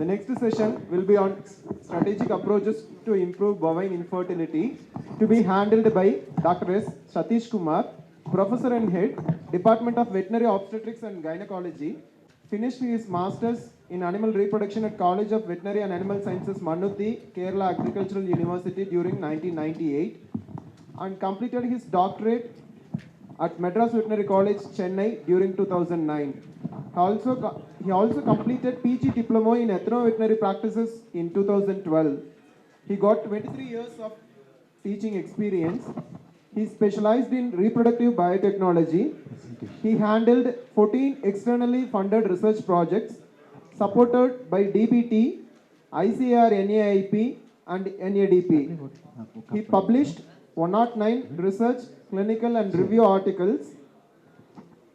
The next session will be on strategic approaches to improve bovine infertility, to be handled by Dr. S. Satish Kumar, Professor and Head, Department of Veterinary Obstetrics and Gynecology, finished his Masters in Animal Reproduction at College of Veterinary and Animal Sciences, Manuti, Kerala Agricultural University during 1998, and completed his doctorate at Madras Veterinary College, Chennai during 2009. He also completed PG Diploma in Ethno-Veterinary Practices in 2012. He got 23 years of teaching experience. He specialized in reproductive biotechnology. He handled 14 externally funded research projects supported by DBT, ICAR NAIP, and NADP. He published 109 research, clinical, and review articles,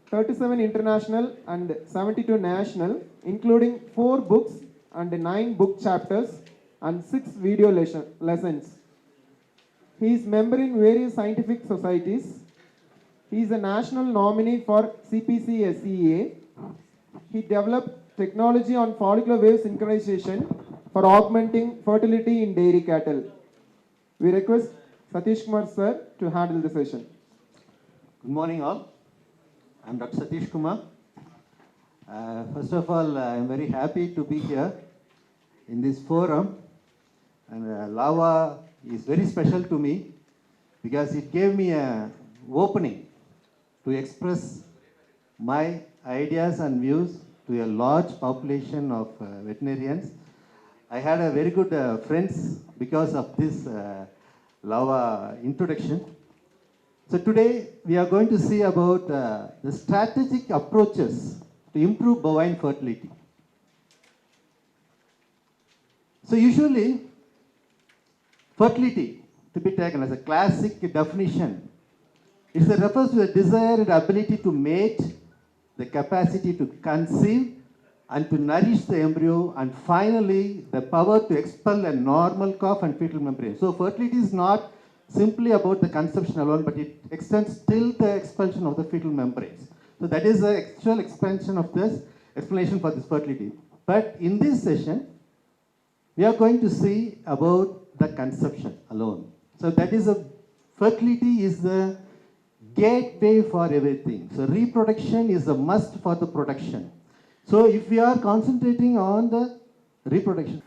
37 international and 72 national, including 4 books and 9 book chapters and 6 video lessons. He is member in various scientific societies. He is a national nominee for CPC SEA. He developed technology on follicular wave synchronization for augmenting fertility in dairy cattle. We request Satish Kumar sir to handle the session. Good morning all. I'm Dr. Satish Kumar. First of all, I'm very happy to be here in this forum, and LAVA is very special to me because it gave me an opening to express my ideas and views to a large population of veterinarians. I had a very good friends because of this LAVA introduction. So today we are going to see about the strategic approaches to improve bovine fertility. So usually fertility, to be taken as a classic definition, it refers to the desire and ability to mate, the capacity to conceive and to nourish the embryo, and finally the power to expel a normal calf and fetal membrane. So fertility is not simply about the conception alone, but it extends till the expulsion of the fetal membranes. So that is the actual expansion of this explanation for this fertility. But in this session, we are going to see about the conception alone. So that is fertility is the gateway for everything. So reproduction is a must for the production. So if we are concentrating on the reproduction,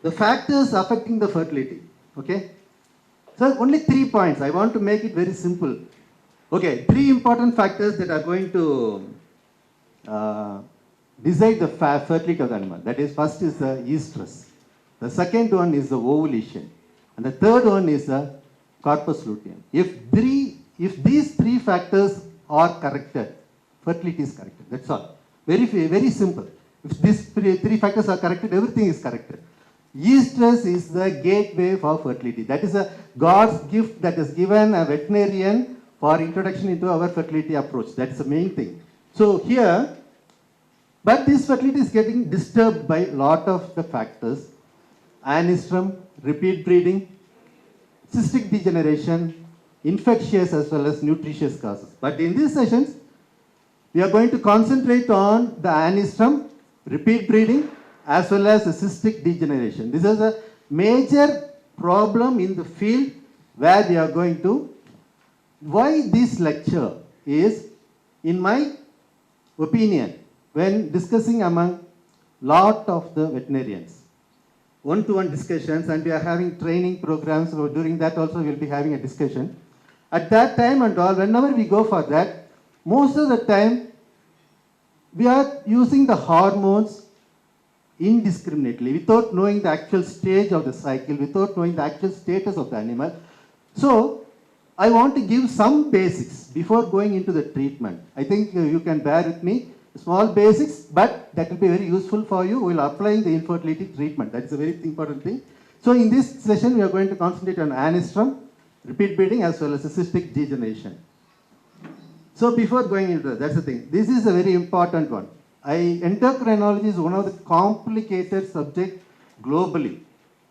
the factors affecting the fertility, okay? So only 3 points. I want to make it very simple. Okay, 3 important factors that are going to decide the fertility of the animal. That is, first is the estrus. The second one is the ovulation. And the third one is the corpus luteum. If these 3 factors are corrected, fertility is corrected. That's all. Very, very simple. If these 3 factors are corrected, everything is corrected. Estrus is the gateway for fertility. That is a God's gift that is given a veterinarian for introduction into our fertility approach. That's the main thing. So here, but this fertility is getting disturbed by a lot of the factors. Anistrum, repeat breeding, cystic degeneration, infectious as well as nutritious causes. But in these sessions, we are going to concentrate on the anistrum, repeat breeding, as well as the cystic degeneration. This is a major problem in the field where we are going to. Why this lecture is, in my opinion, when discussing among lot of the veterinarians, one-to-one discussions, and we are having training programs, so during that also we will be having a discussion. At that time and all, whenever we go for that, most of the time we are using the hormones indiscriminately, without knowing the actual stage of the cycle, without knowing the actual status of the animal. So I want to give some basics before going into the treatment. I think you can bear with me, small basics, but that will be very useful for you while applying the infertility treatment. That is a very important thing. So in this session, we are going to concentrate on anistrum, repeat breeding, as well as cystic degeneration. So before going into that, that's the thing. This is a very important one. Endocrinology is one of the complicated subjects globally.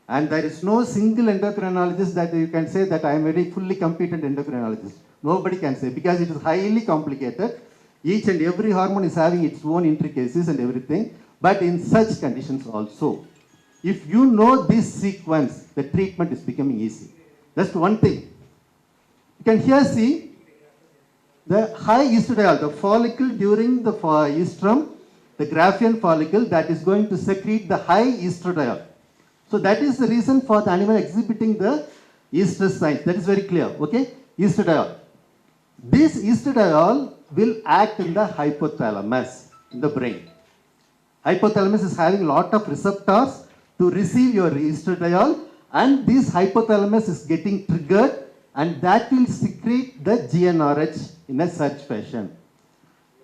And there is no single endocrinologist that you can say that I am a very fully competent endocrinologist. Nobody can say, because it is highly complicated. Each and every hormone is having its own intricacies and everything. But in such conditions also, If you know this sequence, the treatment is becoming easy. That's one thing. You can here see the high estradiol, the follicle during the estrus, the Graafian follicle that is going to secrete the high estradiol. So that is the reason for the animal exhibiting the estrus signs. That is very clear. Okay, estradiol. This estradiol will act in the hypothalamus in the brain. Hypothalamus is having a lot of receptors to receive your estradiol, and this hypothalamus is getting triggered, and that will secrete the GnRH in a such fashion.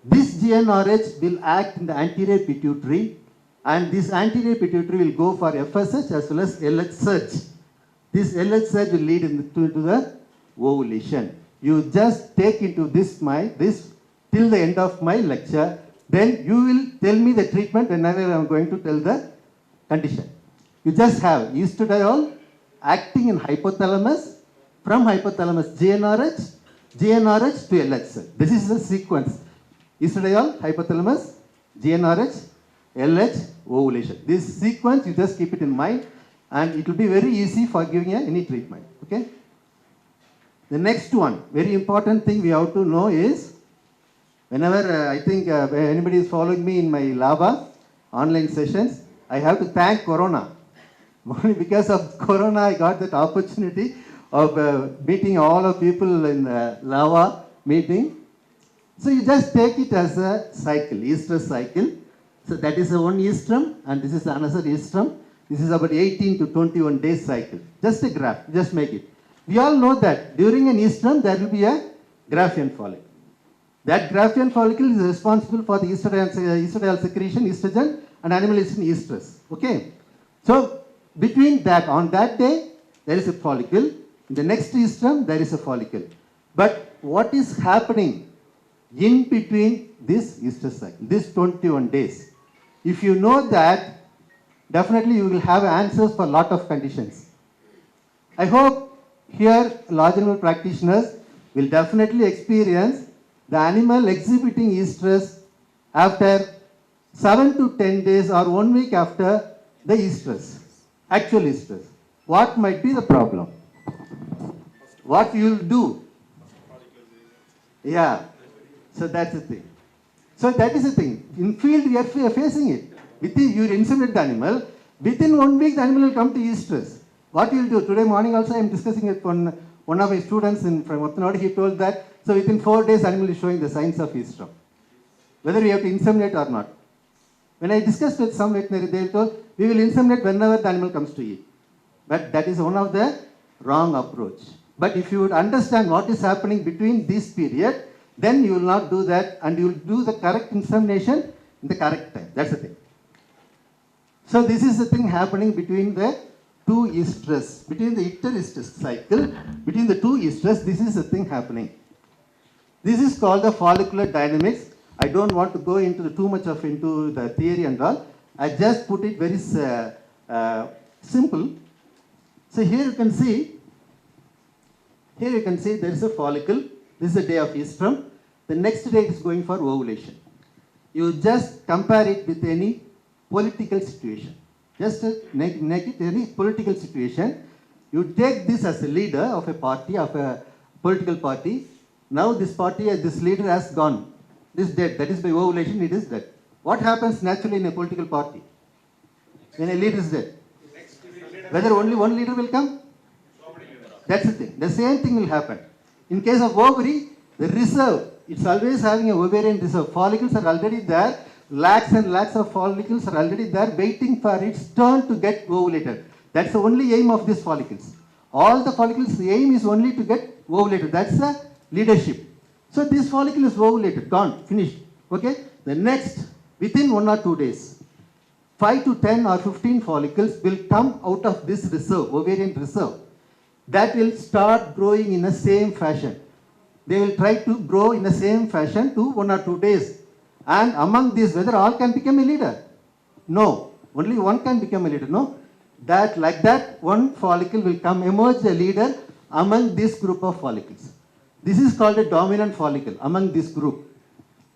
This GnRH will act in the anterior pituitary, and this anterior pituitary will go for FSH as well as LH surge. This LH surge will lead into the ovulation. You just take into this till the end of my lecture, then you will tell me the treatment whenever I am going to tell the condition. You just have estradiol acting in hypothalamus, from hypothalamus GnRH to LH surge. This is the sequence. Estradiol, hypothalamus, GnRH, LH, ovulation. This sequence, you just keep it in mind, and it will be very easy for giving any treatment. Okay? The next one, very important thing we have to know is, whenever I think anybody is following me in my LAVA online sessions, I have to thank Corona. Only because of Corona, I got that opportunity of meeting all of people in LAVA meeting. So you just take it as a cycle, estrus cycle. So that is one estrum, and this is another estrum. This is about 18 to 21 days cycle. Just a graph, just make it. We all know that during an estrum, there will be a Graafian follicle. That Graafian follicle is responsible for the estradiol secretion, estrogen, and animal is in estrus. Okay? So between that, on that day, there is a follicle. In the next estrum, there is a follicle. But what is happening in between this estrus cycle, this 21 days? If you know that, definitely you will have answers for a lot of conditions. I hope here large animal practitioners will definitely experience the animal exhibiting estrus after 7 to 10 days or 1 week after the estrus, actual estrus. What might be the problem? What you will do? Yeah, so that's the thing. So that is the thing. In field we are facing it. Within you inseminate the animal, within 1 week the animal will come to estrus. What you will do? Today morning also I am discussing it with one of my students from Ottanadu. He told that, so within 4 days animal is showing the signs of estrum. Whether we have to inseminate or not. When I discussed with some veterinary, they told, we will inseminate whenever the animal comes to eat. But that is one of the wrong approach. But if you would understand what is happening between this period, then you will not do that, and you will do the correct insemination in the correct time. That's the thing. So this is the thing happening between the two estrus, between the interestrus cycle, between the two estrus, this is the thing happening. This is called the follicular dynamics. I don't want to go into too much into the theory and all. I just put it very simple. So here you can see there is a follicle. This is the day of estrum. The next day it is going for ovulation. You just compare it with any political situation. Just make it any political situation. You take this as a leader of a party, of a political party. Now this party, this leader has gone. This is dead. That is by ovulation, it is dead. What happens naturally in a political party? When a leader is dead? Whether only one leader will come? That's the thing. The same thing will happen. In case of ovary, the reserve, it's always having a ovarian reserve. Follicles are already there. Lakhs and lakhs of follicles are already there waiting for its turn to get ovulated. That's the only aim of these follicles. All the follicles, the aim is only to get ovulated. That's the leadership. So this follicle is ovulated, gone, finished. Okay? The next, within 1 or 2 days, 5 to 10 or 15 follicles will come out of this reserve, ovarian reserve. That will start growing in the same fashion. They will try to grow in the same fashion to 1 or 2 days. And among these, whether all can become a leader? No. Only one can become a leader. No. That like that, one follicle will emerge a leader among this group of follicles. This is called a dominant follicle among this group.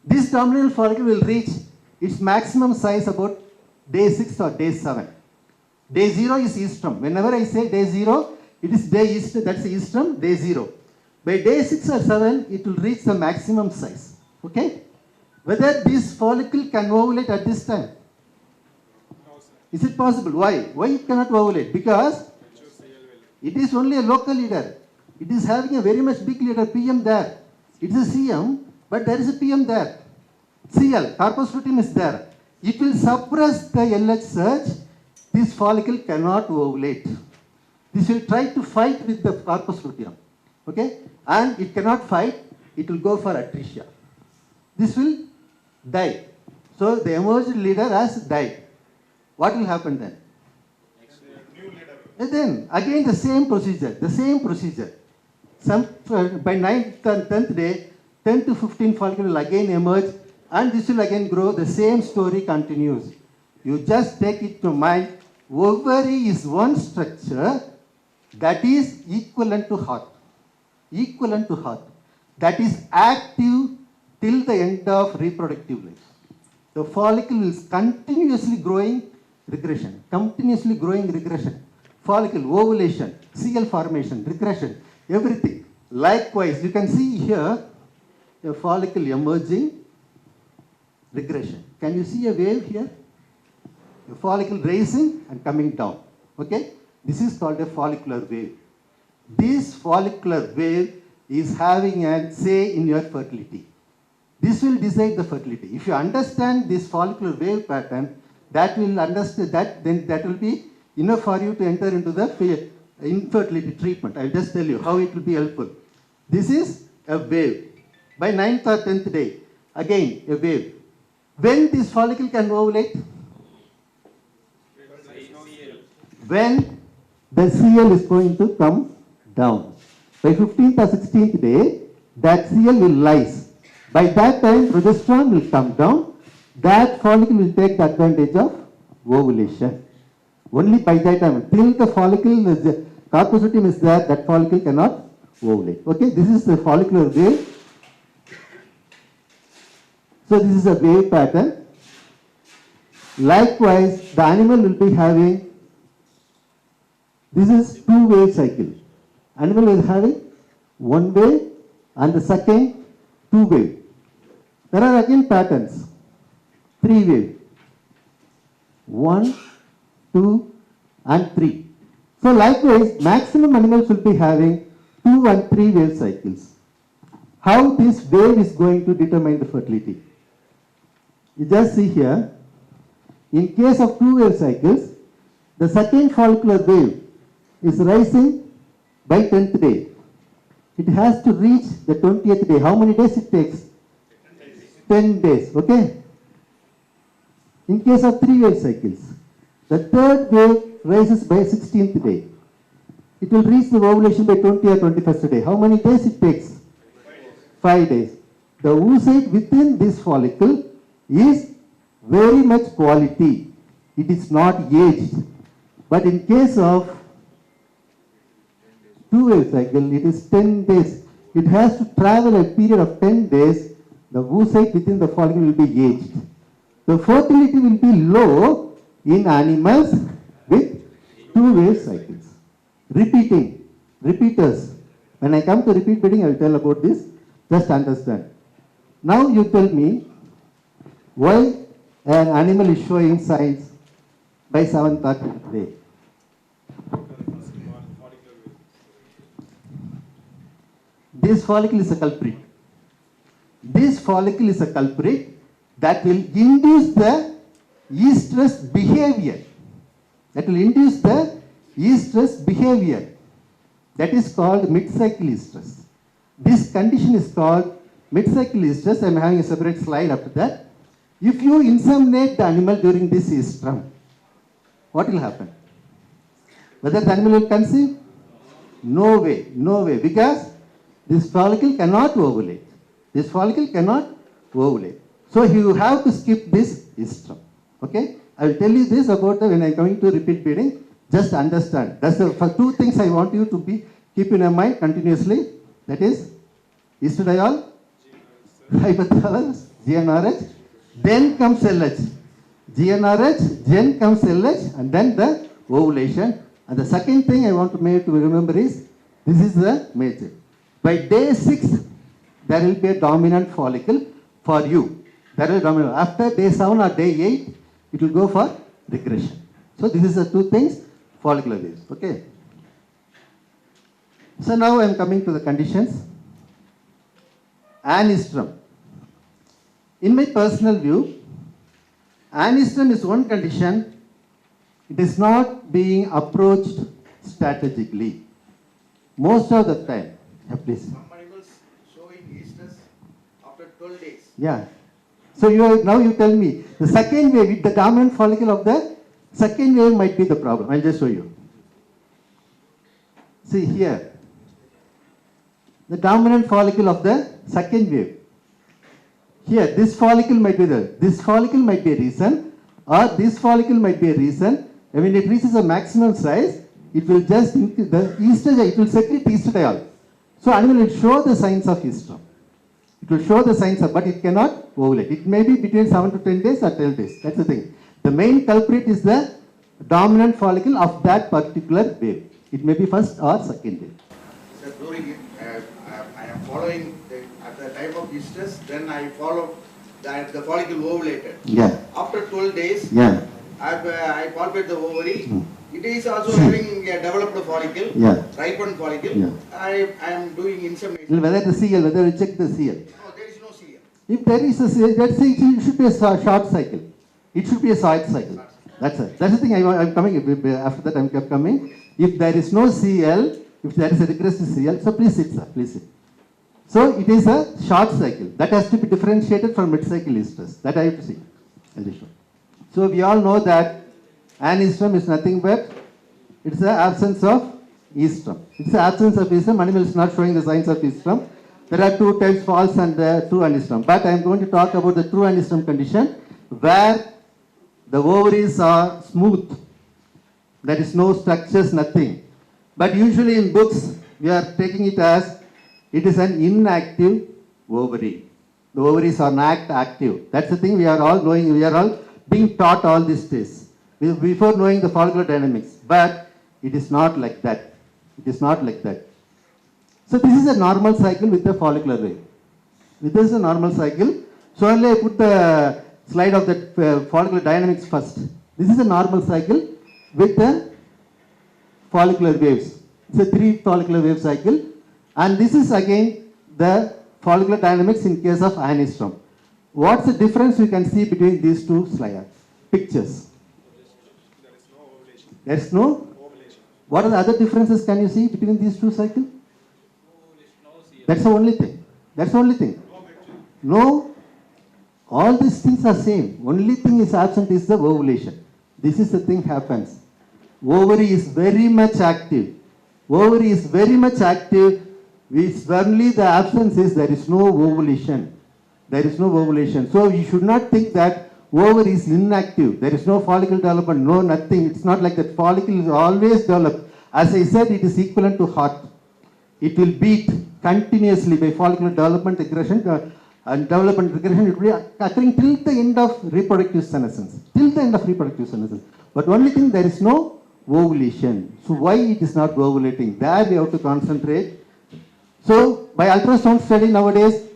This dominant follicle will reach its maximum size about day 6 or day 7. Day 0 is eastrum. Whenever I say day 0, it is day east, that's eastrum, day 0. By day 6 or 7, it will reach the maximum size. Okay? Whether this follicle can ovulate at this time? Is it possible? Why? Why it cannot ovulate? Because it is only a local leader. It is having a very much big leader, PM there. It is a CM, but there is a PM there. CL, corpus luteum is there. It will suppress the LH surge. This follicle cannot ovulate. This will try to fight with the corpus luteum. Okay? And it cannot fight, it will go for atresia. This will die. So the emerged leader has died. What will happen then? And then again the same procedure. By 9th and 10th day, 10 to 15 follicle will again emerge and this will again grow. The same story continues. You just take it to mind, ovary is one structure that is equivalent to heart. That is active till the end of reproductive life. The follicle is continuously growing regression. Follicle, ovulation, CL formation, regression, everything. Likewise, you can see here a follicle emerging, regression. Can you see a wave here? A follicle rising and coming down. Okay? This is called a follicular wave. This follicular wave is having a say in your fertility. This will decide the fertility. If you understand this follicular wave pattern, that will understand that, then that will be enough for you to enter into the infertility treatment. I'll just tell you how it will be helpful. This is a wave. By 9th or 10th day, again a wave. When this follicle can ovulate? When the CL is going to come down. By 15th or 16th day, that CL will rise. By that time, progesterone will come down. That follicle will take the advantage of ovulation. Only by that time, till the follicle is the corpus luteum is there, that follicle cannot ovulate. Okay, this is the follicular wave. So this is a wave pattern. Likewise, the animal will be having, this is 2-wave cycle. Animal is having 1 wave and the second 2 wave. There are again patterns. 3 wave. 1, 2 and 3. So likewise, maximum animals will be having 2 and 3 wave cycles. How this wave is going to determine the fertility? You just see here, in case of 2 wave cycles, the second follicular wave is rising by 10th day. It has to reach the 20th day. How many days it takes? 10 days. Okay? In case of 3 wave cycles, the third wave rises by 16th day. It will reach the ovulation by 20 or 21st day. How many days it takes? 5 days. The oocyte within this follicle is very much quality. It is not aged. But in case of 2-wave cycle, it is 10 days. It has to travel a period of 10 days. The oocyte within the follicle will be aged. The fertility will be low in animals with 2-wave cycles. Repeaters. When I come to repeat breeding, I will tell about this. Just understand. Now you tell me why an animal is showing signs by 7th or 10th day. This follicle is a culprit. This follicle is a culprit that will induce the estrous behavior. That is called mid-cycle estrus. This condition is called mid-cycle estrus. I am having a separate slide after that. If you inseminate the animal during this estrum, what will happen? Whether the animal will conceive? No way, because this follicle cannot ovulate. So you have to skip this estrum. Okay? I will tell you this about when I am going to repeat breeding. Just understand. That's the first 2 things I want you to keep in your mind continuously. That is estradiol, hypothalamus, Then comes LH. GnRH, then comes LH, and then the ovulation. And the second thing I want to make to remember is, this is the major. By day 6, there will be a dominant follicle for you. That will dominant. After day 7 or day 8, it will go for regression. So this is the two things, follicular waves. Okay. So now I am coming to the conditions. Anestrum. In my personal view, anestrum is one condition. It is not being approached strategically. Most of the time. Yeah, please. Some animals showing estrus after 12 days. Yeah. So now you tell me, the second wave, the dominant follicle of the second wave might be the problem. I'll just show you. See here. The dominant follicle of the second wave. Here, this follicle might be this follicle might be a reason, or this follicle might be a reason. And when it reaches a maximum size, it will just increase the estradiol, it will secrete estradiol. So animal will show the signs of estrus. It will show the signs of, but it cannot ovulate. It may be between 7 to 10 days or 12 days. That's the thing. The main culprit is the dominant follicle of that particular wave. It may be first or second wave. So during I am following at the time of estrus, then I follow that the follicle ovulated. Yeah. After 12 days, Yeah. I palpate the ovary. Hmm. It is also having a developed follicle, Yeah. ripened follicle. Yeah. I am doing insemination. Whether the CL, whether you check the CL. No, there is no CL. If there is a CL, let's say it should be a short cycle. It should be a short cycle. That's it. That's the thing I'm coming, after that I'm coming. If there is no CL, if there is a regressive CL, so please sit, sir, please sit. So it is a short cycle. That has to be differentiated from mid-cycle estrus. That I have to see. I'll just show. So we all know that anestrum is nothing but it's the absence of estrus. It's the absence of estrus. Animal is not showing the signs of estrus. There are two types, false and true anestrus. But I am going to talk about the true anestrus condition where the ovaries are smooth. There is no structures, nothing. But usually in books, we are taking it as it is an inactive ovary. The ovaries are not active. That's the thing we are all knowing. We are all being taught all these days before knowing the follicular dynamics. But it is not like that. It is not like that. So this is a normal cycle with the follicular wave. This is a normal cycle. So only I put the slide of the follicular dynamics first. This is a normal cycle with the follicular waves. It's a 3 follicular wave cycle. And this is again the follicular dynamics in case of anestrum. What's the difference we can see between these two slides? Pictures. There is no ovulation. There is no? Ovulation. What are the other differences can you see between these two cycles? That's the only thing. That's the only thing. No, all these things are same. Only thing is absent is the ovulation. This is the thing happens. Ovary is very much active. Ovary is very much active. It's only the absence is there is no ovulation. There is no ovulation. So you should not think that ovary is inactive. There is no follicle development, no nothing. It's not like that. Follicle is always developed. As I said, it is equivalent to heart. It will beat continuously by follicular development regression and development regression. It will be occurring till the end of reproductive senescence. Till the end of reproductive senescence. But only thing, there is no ovulation. So why it is not ovulating? There we have to concentrate. So by ultrasound study nowadays,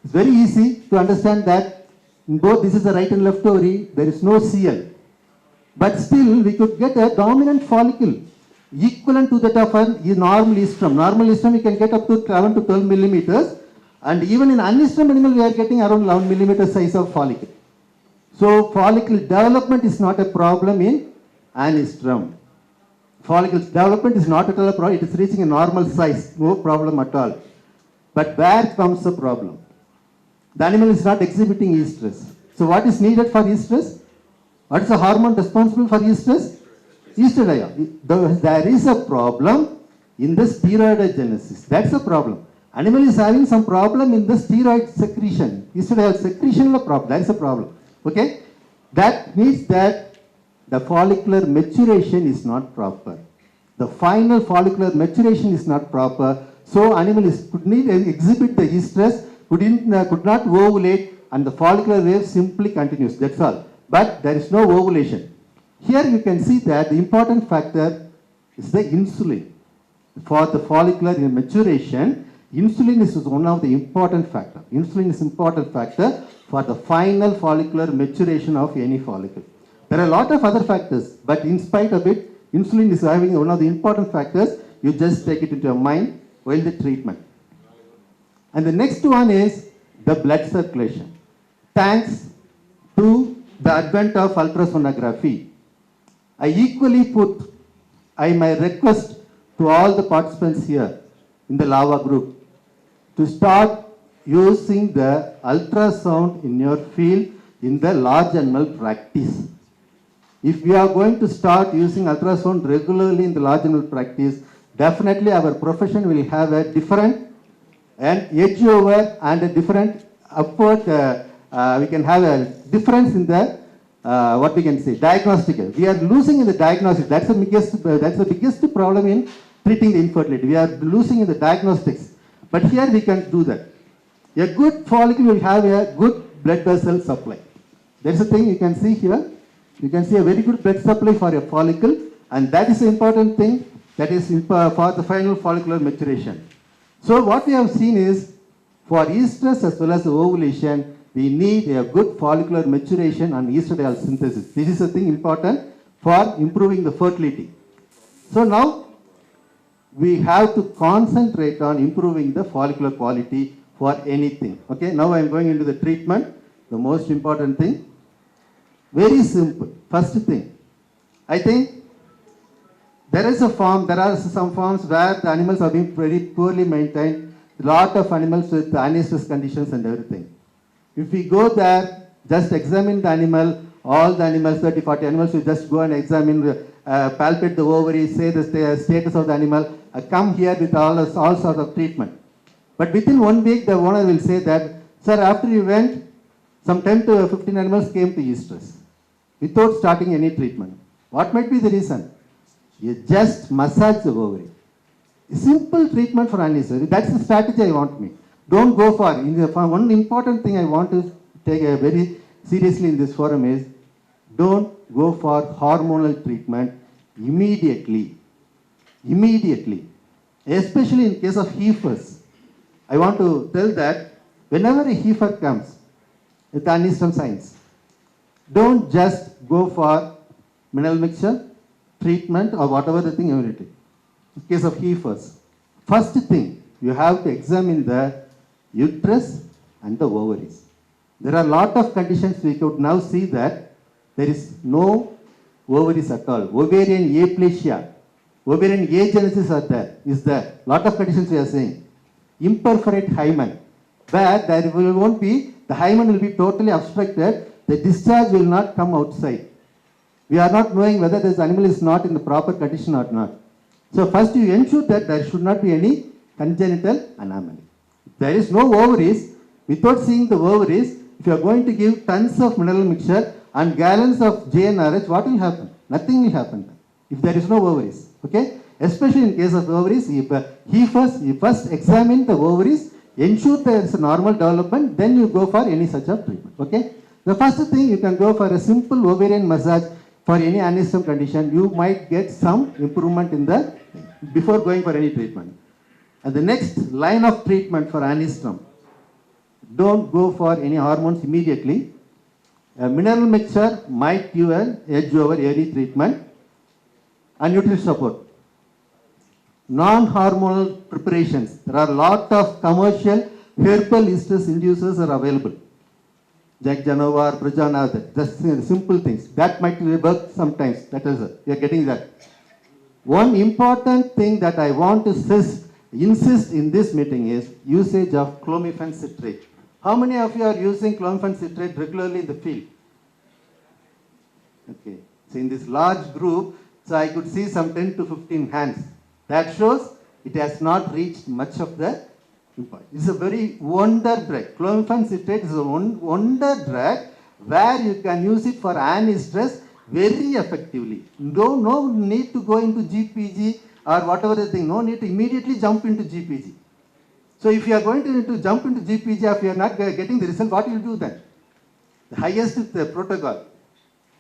it's very easy to understand that in both this is the right and left ovary, there is no CL. But still we could get a dominant follicle equivalent to that of a normal estrus. Normal estrus we can get up to 11 to 12 millimeters, and even in anestrus animal we are getting around 11 millimeter size of follicle. So follicle development is not a problem in anestrus. Follicle development is not at all a problem. It is reaching a normal size, no problem at all. But where comes the problem? The animal is not exhibiting estrus. So what is needed for estrus? What is the hormone responsible for estrus? Estradiol. There is a problem in the steroidogenesis. That's the problem. Animal is having some problem in the steroid secretion. Estradiol secretion is a problem. That's a problem. Okay? That means that the follicular maturation is not proper. The final follicular maturation is not proper. So animal could need exhibit the estrus, could not ovulate, and the follicular wave simply continues. That's all. But there is no ovulation. Here you can see that the important factor is the insulin. For the follicular maturation, insulin is one of the important factor. Insulin is important factor for the final follicular maturation of any follicle. There are a lot of other factors, but in spite of it, insulin is having one of the important factors. You just take it into your mind while the treatment. And the next one is the blood circulation. Thanks to the advent of ultrasonography, I my request to all the participants here in the lava group to start using the ultrasound in your field in the large animal practice. If we are going to start using ultrasound regularly in the large animal practice, definitely our profession will have a different and edge over and a different upward, we can have a difference in the, what we can say, diagnostic. We are losing in the diagnostics. That's the biggest problem in treating the infertility. We are losing in the diagnostics. But here we can do that. A good follicle will have a good blood vessel supply. That's the thing you can see here. You can see a very good blood supply for a follicle, and that is the important thing that is for the final follicular maturation. So what we have seen is, for estrus as well as the ovulation, we need a good follicular maturation and estradiol synthesis. This is the thing important for improving the fertility. So now we have to concentrate on improving the follicular quality for anything. Okay, now I am going into the treatment, the most important thing. Very simple. First thing, I think there are some farms where the animals are being very poorly maintained, a lot of animals with anestrus conditions and everything. If we go there, just examine the animal, all the animals, 30, 40 animals, we just go and examine, palpate the ovaries, say the status of the animal, come here with all sorts of treatment. But within 1 week, the owner will say that, sir, after you went, some 10 to 15 animals came to estrus without starting any treatment. What might be the reason? You just massage the ovary. Simple treatment for anestrus. That's the strategy I want me. Don't go far. One important thing I want to take very seriously in this forum is, don't go for hormonal treatment immediately. Immediately. Especially in case of heifers. I want to tell that whenever a heifer comes with anestrus signs, don't just go for mineral mixture, treatment or whatever the thing immediately. In case of heifers, first thing, you have to examine the uterus and the ovaries. There are a lot of conditions we could now see that there is no ovaries at all. Ovarian aplasia, ovarian agenesis is there. Lot of conditions we are saying. Imperforate hymen, where there won't be, the hymen will be totally obstructed, the discharge will not come outside. We are not knowing whether this animal is not in the proper condition or not. So first you ensure that there should not be any congenital anomaly. If there is no ovaries, without seeing the ovaries, if you are going to give tons of mineral mixture and gallons of JNRH, what will happen? Nothing will happen if there is no ovaries. Okay? Especially in case of ovaries, you first examine the ovaries, ensure there is a normal development, then you go for any such of treatment. Okay? The first thing, you can go for a simple ovarian massage for any anestrus condition. You might get some improvement in the, before going for any treatment. And the next line of treatment for anestrus, don't go for any hormones immediately. A mineral mixture might give an edge over early treatment. And nutrition support. Non-hormonal preparations. There are a lot of commercial herbal estrus inducers are available. Jack Janova or Prajana, just simple things. That might work sometimes. That is it. You are getting that. One important thing that I want to insist in this meeting is usage of clomiphene citrate. How many of you are using clomiphene citrate regularly in the field? Okay. So in this large group, so I could see some 10 to 15 hands. That shows it has not reached much of the impact. It's a very wonder drug. Clomiphene citrate is a wonder drug where you can use it for anestrus very effectively. No need to go into GPG or whatever the thing. No need to immediately jump into GPG. So if you are going to jump into GPG, if you are not getting the result, what will you do then? The highest protocol.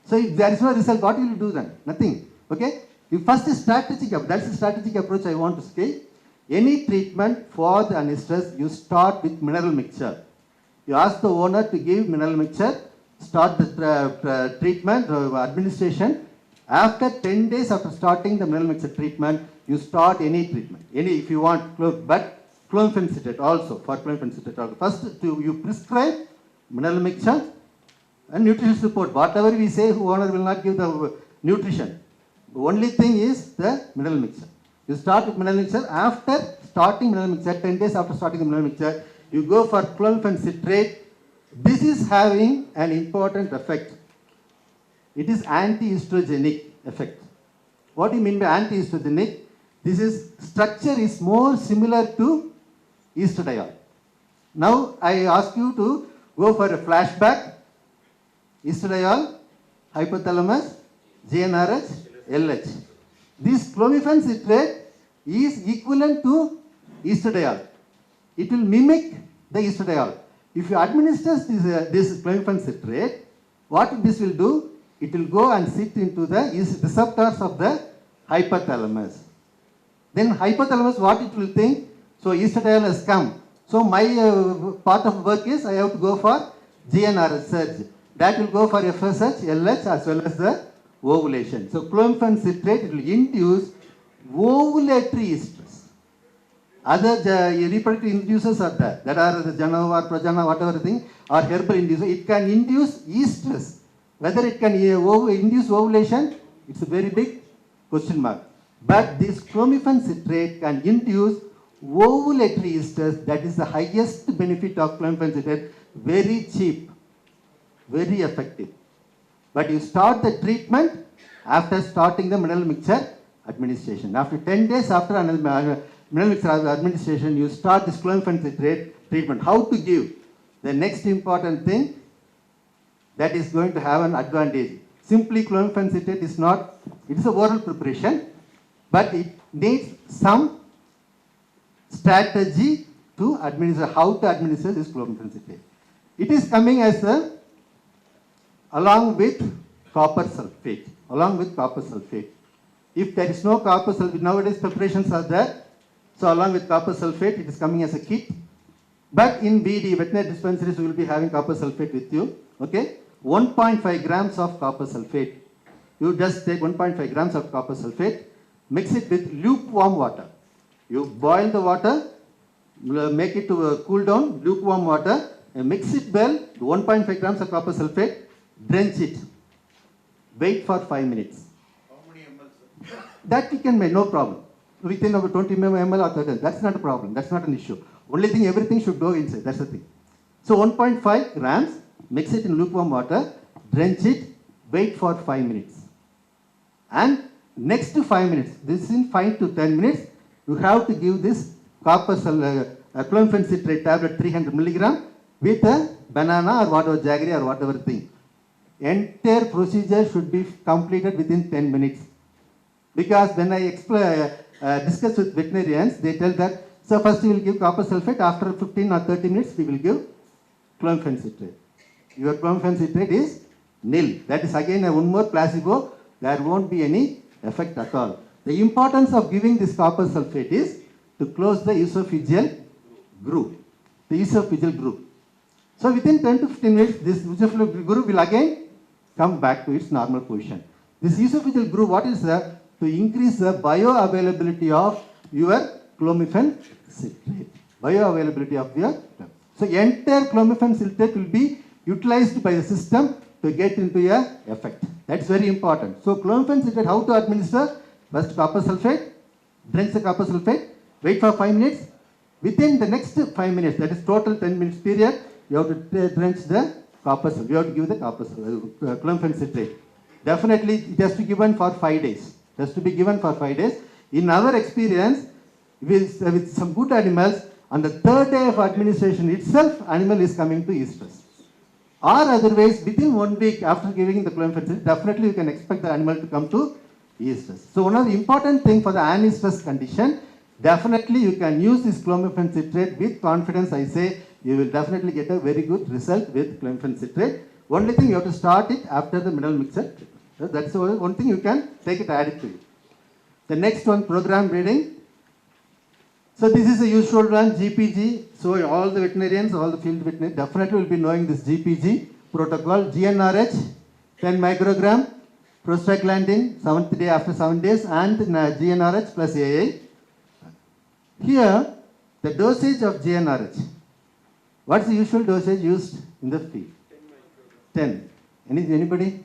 So if there is no result, what will you do then? Nothing. Okay? The first is strategic. That's the strategic approach I want to say. Any treatment for the anisthetist, you start with mineral mixture. You ask the owner to give mineral mixture, start the treatment, administration. After 10 days after starting the mineral mixture treatment, you start any treatment. If you want, but clomiphene citrate also, for clomiphene citrate also. First, you prescribe mineral mixture and nutrition support. Whatever we say, owner will not give the nutrition. The only thing is the mineral mixture. You start with mineral mixture. After starting mineral mixture, 10 days after starting the mineral mixture, you go for clomiphene citrate. This is having an important effect. It is anti-estrogenic effect. What do you mean by anti-estrogenic? This is structure is more similar to estradiol. Now I ask you to go for a flashback. Estradiol, hypothalamus, GnRH, LH. This clomiphene citrate is equivalent to estradiol. It will mimic the estradiol. If you administer this clomiphene citrate, what this will do? It will go and sit into the receptors of the hypothalamus. Then hypothalamus, what it will think? So estradiol has come. So my part of work is I have to go for GnRH surge. That will go for FSH, LH as well as the ovulation. So clomiphene citrate, it will induce ovulatory estrus. Other reproductive inducers are there. That are the Jana or Prajana, whatever thing, or herbal inducer. It can induce estrus. Whether it can induce ovulation, it's a very big question mark. But this clomiphene citrate can induce ovulatory estrus. That is the highest benefit of clomiphene citrate. Very cheap, very effective. But you start the treatment after starting the mineral mixture administration. After 10 days after mineral mixture administration, you start this clomiphene citrate treatment. How to give? The next important thing that is going to have an advantage. Simply clomiphene citrate is not, it is a oral preparation, but it needs some strategy to administer, how to administer this clomiphene citrate. It is coming as a along with copper sulfate. Along with copper sulfate. If there is no copper sulfate, nowadays preparations are there. So along with copper sulfate, it is coming as a kit. But in BD, veterinary dispensaries, we will be having copper sulfate with you. Okay? 1.5 grams of copper sulfate. You just take 1.5 grams of copper sulfate, mix it with lukewarm water. You boil the water, make it to cool down, lukewarm water, and mix it well, 1.5 grams of copper sulfate, drench it. Wait for 5 minutes. How many ml, sir? That we can make, no problem. Within about 20 ml or 30, that's not a problem. That's not an issue. Only thing, everything should go inside. That's the thing. So 1.5 grams, mix it in lukewarm water, drench it, wait for 5 minutes. And next to 5 minutes, this is in 5 to 10 minutes, you have to give this copper clomiphene citrate tablet 300 milligram with a banana or whatever, jaggery or whatever thing. Entire procedure should be completed within 10 minutes. Because when I discuss with veterinarians, they tell that, so first we will give copper sulfate, after 15 or 30 minutes we will give clomiphene citrate. Your clomiphene citrate is nil. That is again one more placebo, there won't be any effect at all. The importance of giving this copper sulfate is to close the esophageal groove. The esophageal groove. So within 10 to 15 minutes, this esophageal groove will again come back to its normal position. This esophageal groove, what is that? To increase the bioavailability of your clomiphene citrate. Bioavailability of your clomiphene. So entire clomiphene citrate will be utilized by the system to get into a effect. That's very important. So clomiphene citrate, how to administer? First copper sulfate, drench the copper sulfate, wait for 5 minutes. Within the next 5 minutes, that is total 10 minutes period, you have to drench the copper sulfate. You have to give the copper clomiphene citrate. Definitely it has to be given for 5 days. It has to be given for 5 days. In our experience, with some good animals, on the third day of administration itself, animal is coming to estrus. Or otherwise, within 1 week after giving the clomiphene citrate, definitely you can expect the animal to come to estrus. So one of the important things for the anestrus condition, definitely you can use this clomiphene citrate with confidence. I say you will definitely get a very good result with clomiphene citrate Only thing you have to start it after the mineral mixture treatment. That's the one thing you can take it, add it to it. The next one, program breeding. So this is the usual one, GPG. So all the veterinarians, all the field veterinarians definitely will be knowing this GPG protocol. GnRH, 10 microgram, prostaglandin, 7th day after 7 days, and GnRH plus AA. Here, the dosage of GnRH. What's the usual dosage used in the field? 10. Anybody?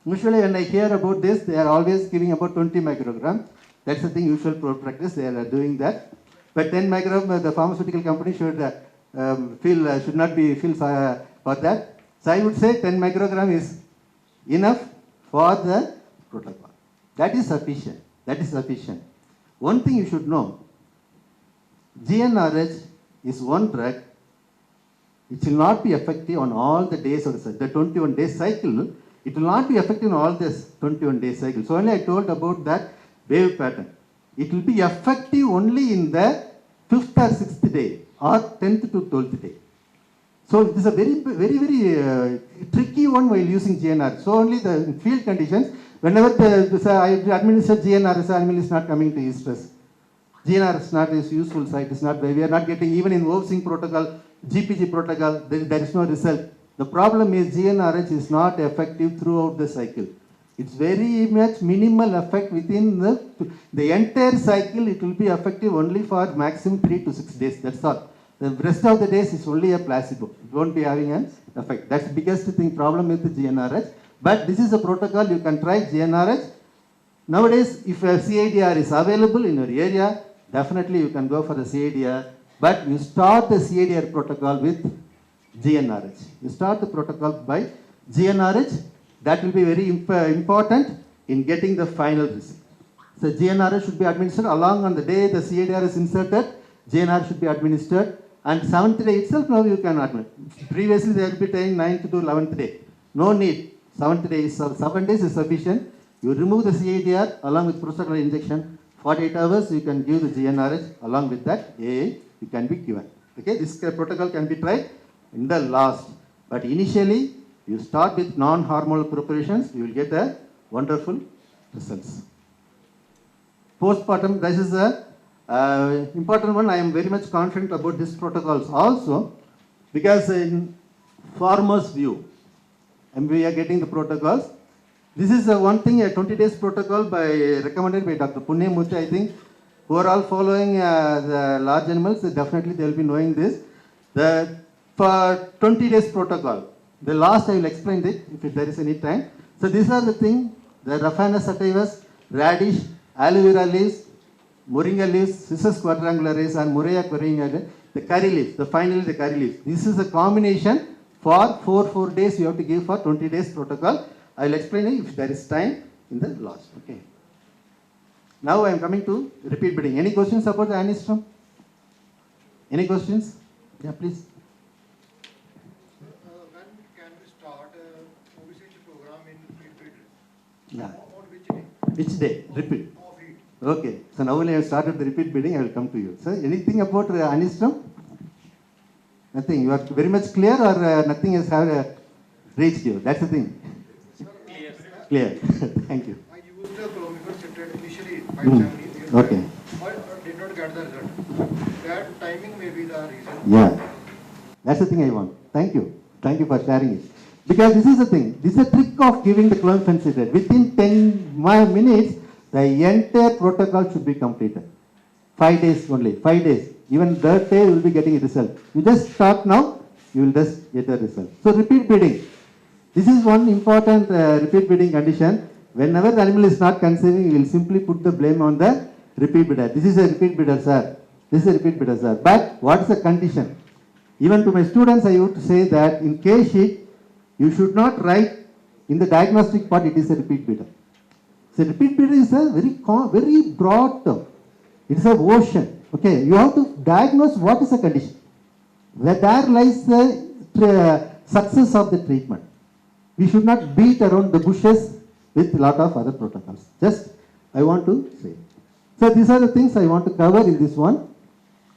Usually when I hear about this, they are always giving about 20 microgram. That's the thing, usual practice, they are doing that. But 10 microgram, the pharmaceutical company should should not be feel for that. So I would say 10 microgram is enough for the protocol. That is sufficient. That is sufficient. One thing you should know, GnRH is one drug. It will not be effective on all the days of the 21-day cycle. It will not be effective on all this 21-day cycle. So only I told about that wave pattern. It will be effective only in the 5th or 6th day or 10th to 12th day. So this is a very tricky one while using GnRH. So only the field conditions, whenever I administer GnRH, animal is not coming to estrus. GnRH is not a useful site. It's not, we are not getting, even in Wovsing protocol, GPG protocol, there is no result. The problem is GnRH is not effective throughout the cycle. It's very much minimal effect within the entire cycle. It will be effective only for maximum 3 to 6 days. That's all. The rest of the days is only a placebo. It won't be having an effect. That's the biggest thing, problem with the GnRH. But this is a protocol, you can try GnRH. Nowadays, if a CIDR is available in your area, definitely you can go for the CIDR. But you start the CIDR protocol with GnRH. You start the protocol by GnRH. That will be very important in getting the final result. So GnRH should be administered along on the day the CIDR is inserted. GnRH should be administered. And 7th day itself, now you can administer. Previously, they will be taking 9th to 11th day. No need. 7th day is 7 days is sufficient. You remove the CIDR along with prostaglandin injection. 48 hours, you can give the GnRH along with that AA. It can be given. Okay, this protocol can be tried in the last. But initially, you start with non-hormonal preparations, you will get a wonderful results. Postpartum, this is a important one. I am very much confident about these protocols also, because in farmer's view, and we are getting the protocols. This is one thing, a 20 days protocol recommended by Dr. Punyamurthy, I think. Who are all following the large animals, definitely they will be knowing this. For 20 days protocol, the last I will explain it if there is any time. So these are the things, the Raphanus sativus, radish, aloe vera leaves, moringa leaves, Cissus quadrangularis and Morea querulea, the curry leaves, finally the curry leaves. This is a combination for 4 days you have to give for 20 days protocol. I will explain it if there is time in the last. Okay. Now I am coming to repeat breeding. Any questions about the anistum? Any questions? Yeah, please. When can we start a research program in field breeding? Yeah. On which day? Which day? Repeat. Of it. Okay. So now only I have started the repeat breeding, I will come to you. So anything about anistum? Nothing. You are very much clear or nothing has reached you? That's the thing. Clear. Thank you. I used the chloromether citrate initially 5-7 years Okay. but did not get the result. That timing may be the reason. Yeah. That's the thing I want. Thank you. Thank you for sharing it. Because this is the thing. This is a trick of giving the chloromether citrate. Within 10 minutes, the entire protocol should be completed. 5 days only. 5 days. Even third day, you will be getting a result. You just start now, you will just get a result. So repeat breeding. This is one important repeat breeding condition. Whenever the animal is not conceiving, you will simply put the blame on the repeat breeder. This is a repeat breeder, sir. This is a repeat breeder, sir. But what is the condition? Even to my students, I would say that in case sheet, you should not write in the diagnostic part, it is a repeat breeder. So repeat breeder is a very broad term. It is a ocean. Okay, you have to diagnose what is the condition. Where there lies the success of the treatment. We should not beat around the bushes with a lot of other protocols. Just I want to say. So these are the things I want to cover in this one.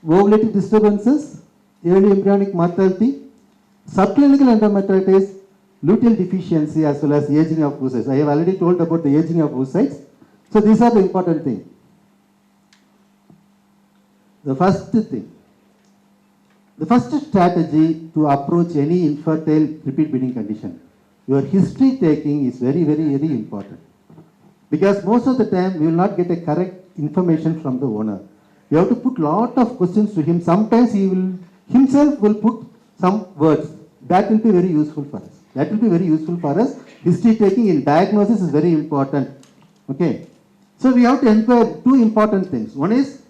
Ovulative disturbances, early embryonic mortality, Subclinical endometritis, luteal deficiency as well as aging of oocytes. I have already told about the aging of oocytes. So these are the important things. The first thing, the first strategy to approach any infertile repeat breeding condition, your history taking is very, very, very important. Because most of the time we will not get a correct information from the owner. You have to put lot of questions to him. Sometimes he will himself will put some words. That will be very useful for us. That will be very useful for us. History taking in diagnosis is very important. Okay. So we have to inquire two important things. One is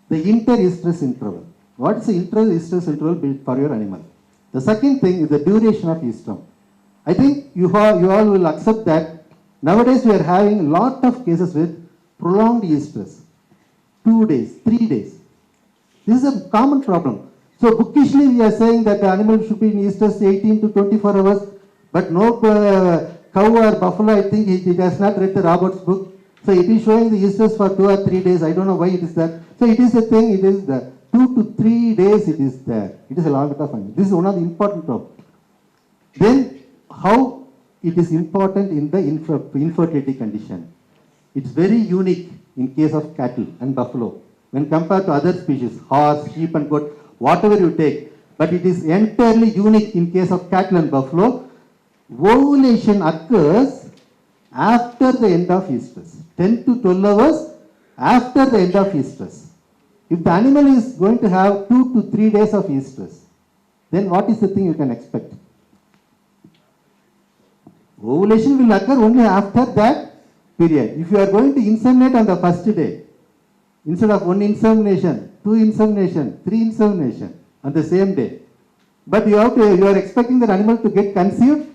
the inter-estrus interval. What is the inter-estrus interval built for your animal? The second thing is the duration of estrus. I think you all will accept that nowadays we are having a lot of cases with prolonged estrus. 2 days, 3 days. This is a common problem. So bookishly we are saying that the animal should be in estrus 18 to 24 hours, but no cow or buffalo, I think it has not read the Roberts book. So it is showing the estrus for 2 or 3 days. I don't know why it is that. So it is a thing, it is the 2 to 3 days it is there. It is a long bit of time. This is one of the important problems. Then how it is important in the infertility condition. It's very unique in case of cattle and buffalo when compared to other species, horse, sheep and goat, whatever you take. But it is entirely unique in case of cattle and buffalo. Ovulation occurs after the end of estrus, 10 to 12 hours after the end of estrus. If the animal is going to have 2 to 3 days of estrus, then what is the thing you can expect? Ovulation will occur only after that period. If you are going to inseminate on the first day, instead of 1 insemination, 2 insemination, 3 insemination on the same day, but you are expecting the animal to get conceived,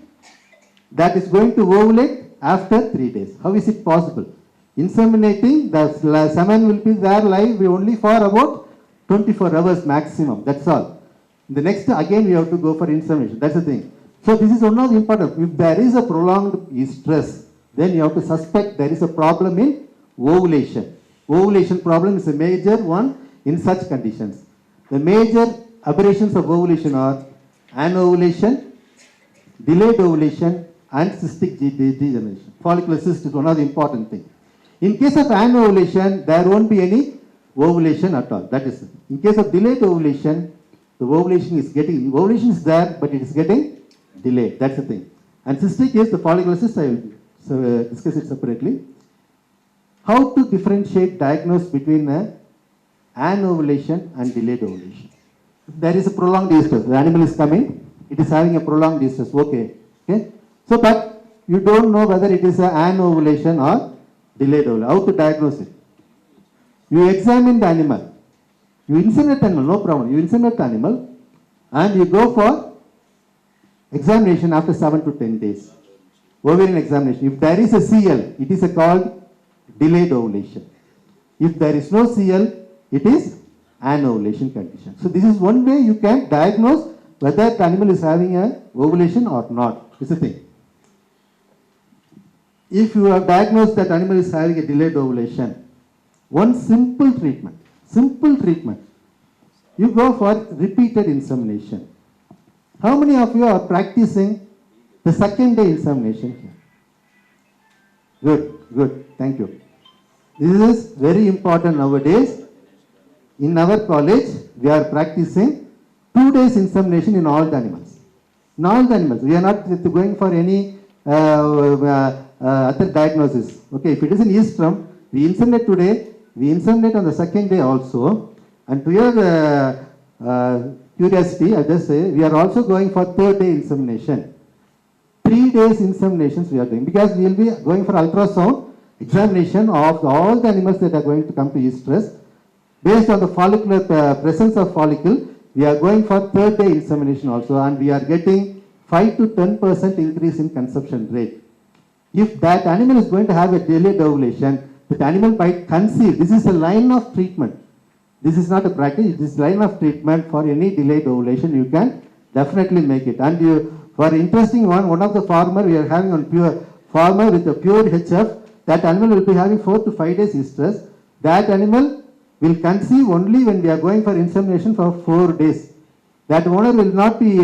that is going to ovulate after 3 days. How is it possible? Inseminating, the semen will be there live only for about 24 hours maximum. That's all. The next, again, we have to go for insemination. That's the thing. So this is one of the important. If there is a prolonged estrus, then you have to suspect there is a problem in ovulation. Ovulation problem is a major one in such conditions. The major aberrations of ovulation are anovulation, delayed ovulation, and cystic degeneration. Follicular cyst is one of the important things. In case of anovulation, there won't be any ovulation at all. That is, in case of delayed ovulation, the ovulation is there, but it is getting delayed. That's the thing. And cystic is the follicular cyst. I will discuss it separately. How to differentiate, diagnose between anovulation and delayed ovulation? If there is a prolonged estrus, the animal is coming, it is having a prolonged estrus. Okay. So, but you don't know whether it is an anovulation or delayed ovulation. How to diagnose it? You examine the animal. You inseminate the animal, no problem. You inseminate the animal and you go for examination after 7 to 10 days. Ovarian examination. If there is a CL, it is called delayed ovulation. If there is no CL, it is anovulation condition. So this is one way you can diagnose whether the animal is having an ovulation or not. It's a thing. If you have diagnosed that animal is having a delayed ovulation, one simple treatment, you go for repeated insemination. How many of you are practicing the second day insemination here? Good, thank you. This is very important nowadays. In our college, we are practicing 2 days insemination in all the animals. In all the animals. We are not going for any other diagnosis. Okay, if it is an eastrum, we inseminate today, we inseminate on the second day also. And to your curiosity, I just say, we are also going for 3rd day insemination. 3 days inseminations we are doing because we will be going for ultrasound examination of all the animals that are going to come to estrus. Based on the follicular presence of follicle, we are going for 3rd day insemination also, and we are getting 5 to 10% increase in conception rate. If that animal is going to have a delayed ovulation, that animal might conceive. This is a line of treatment. This is not a practice. This is line of treatment for any delayed ovulation. You can definitely make it. And for interesting one of the farmer we are having on pure farmer with a pure HF, that animal will be having 4 to 5 days estrus. That animal will conceive only when we are going for insemination for 4 days. That owner will not be,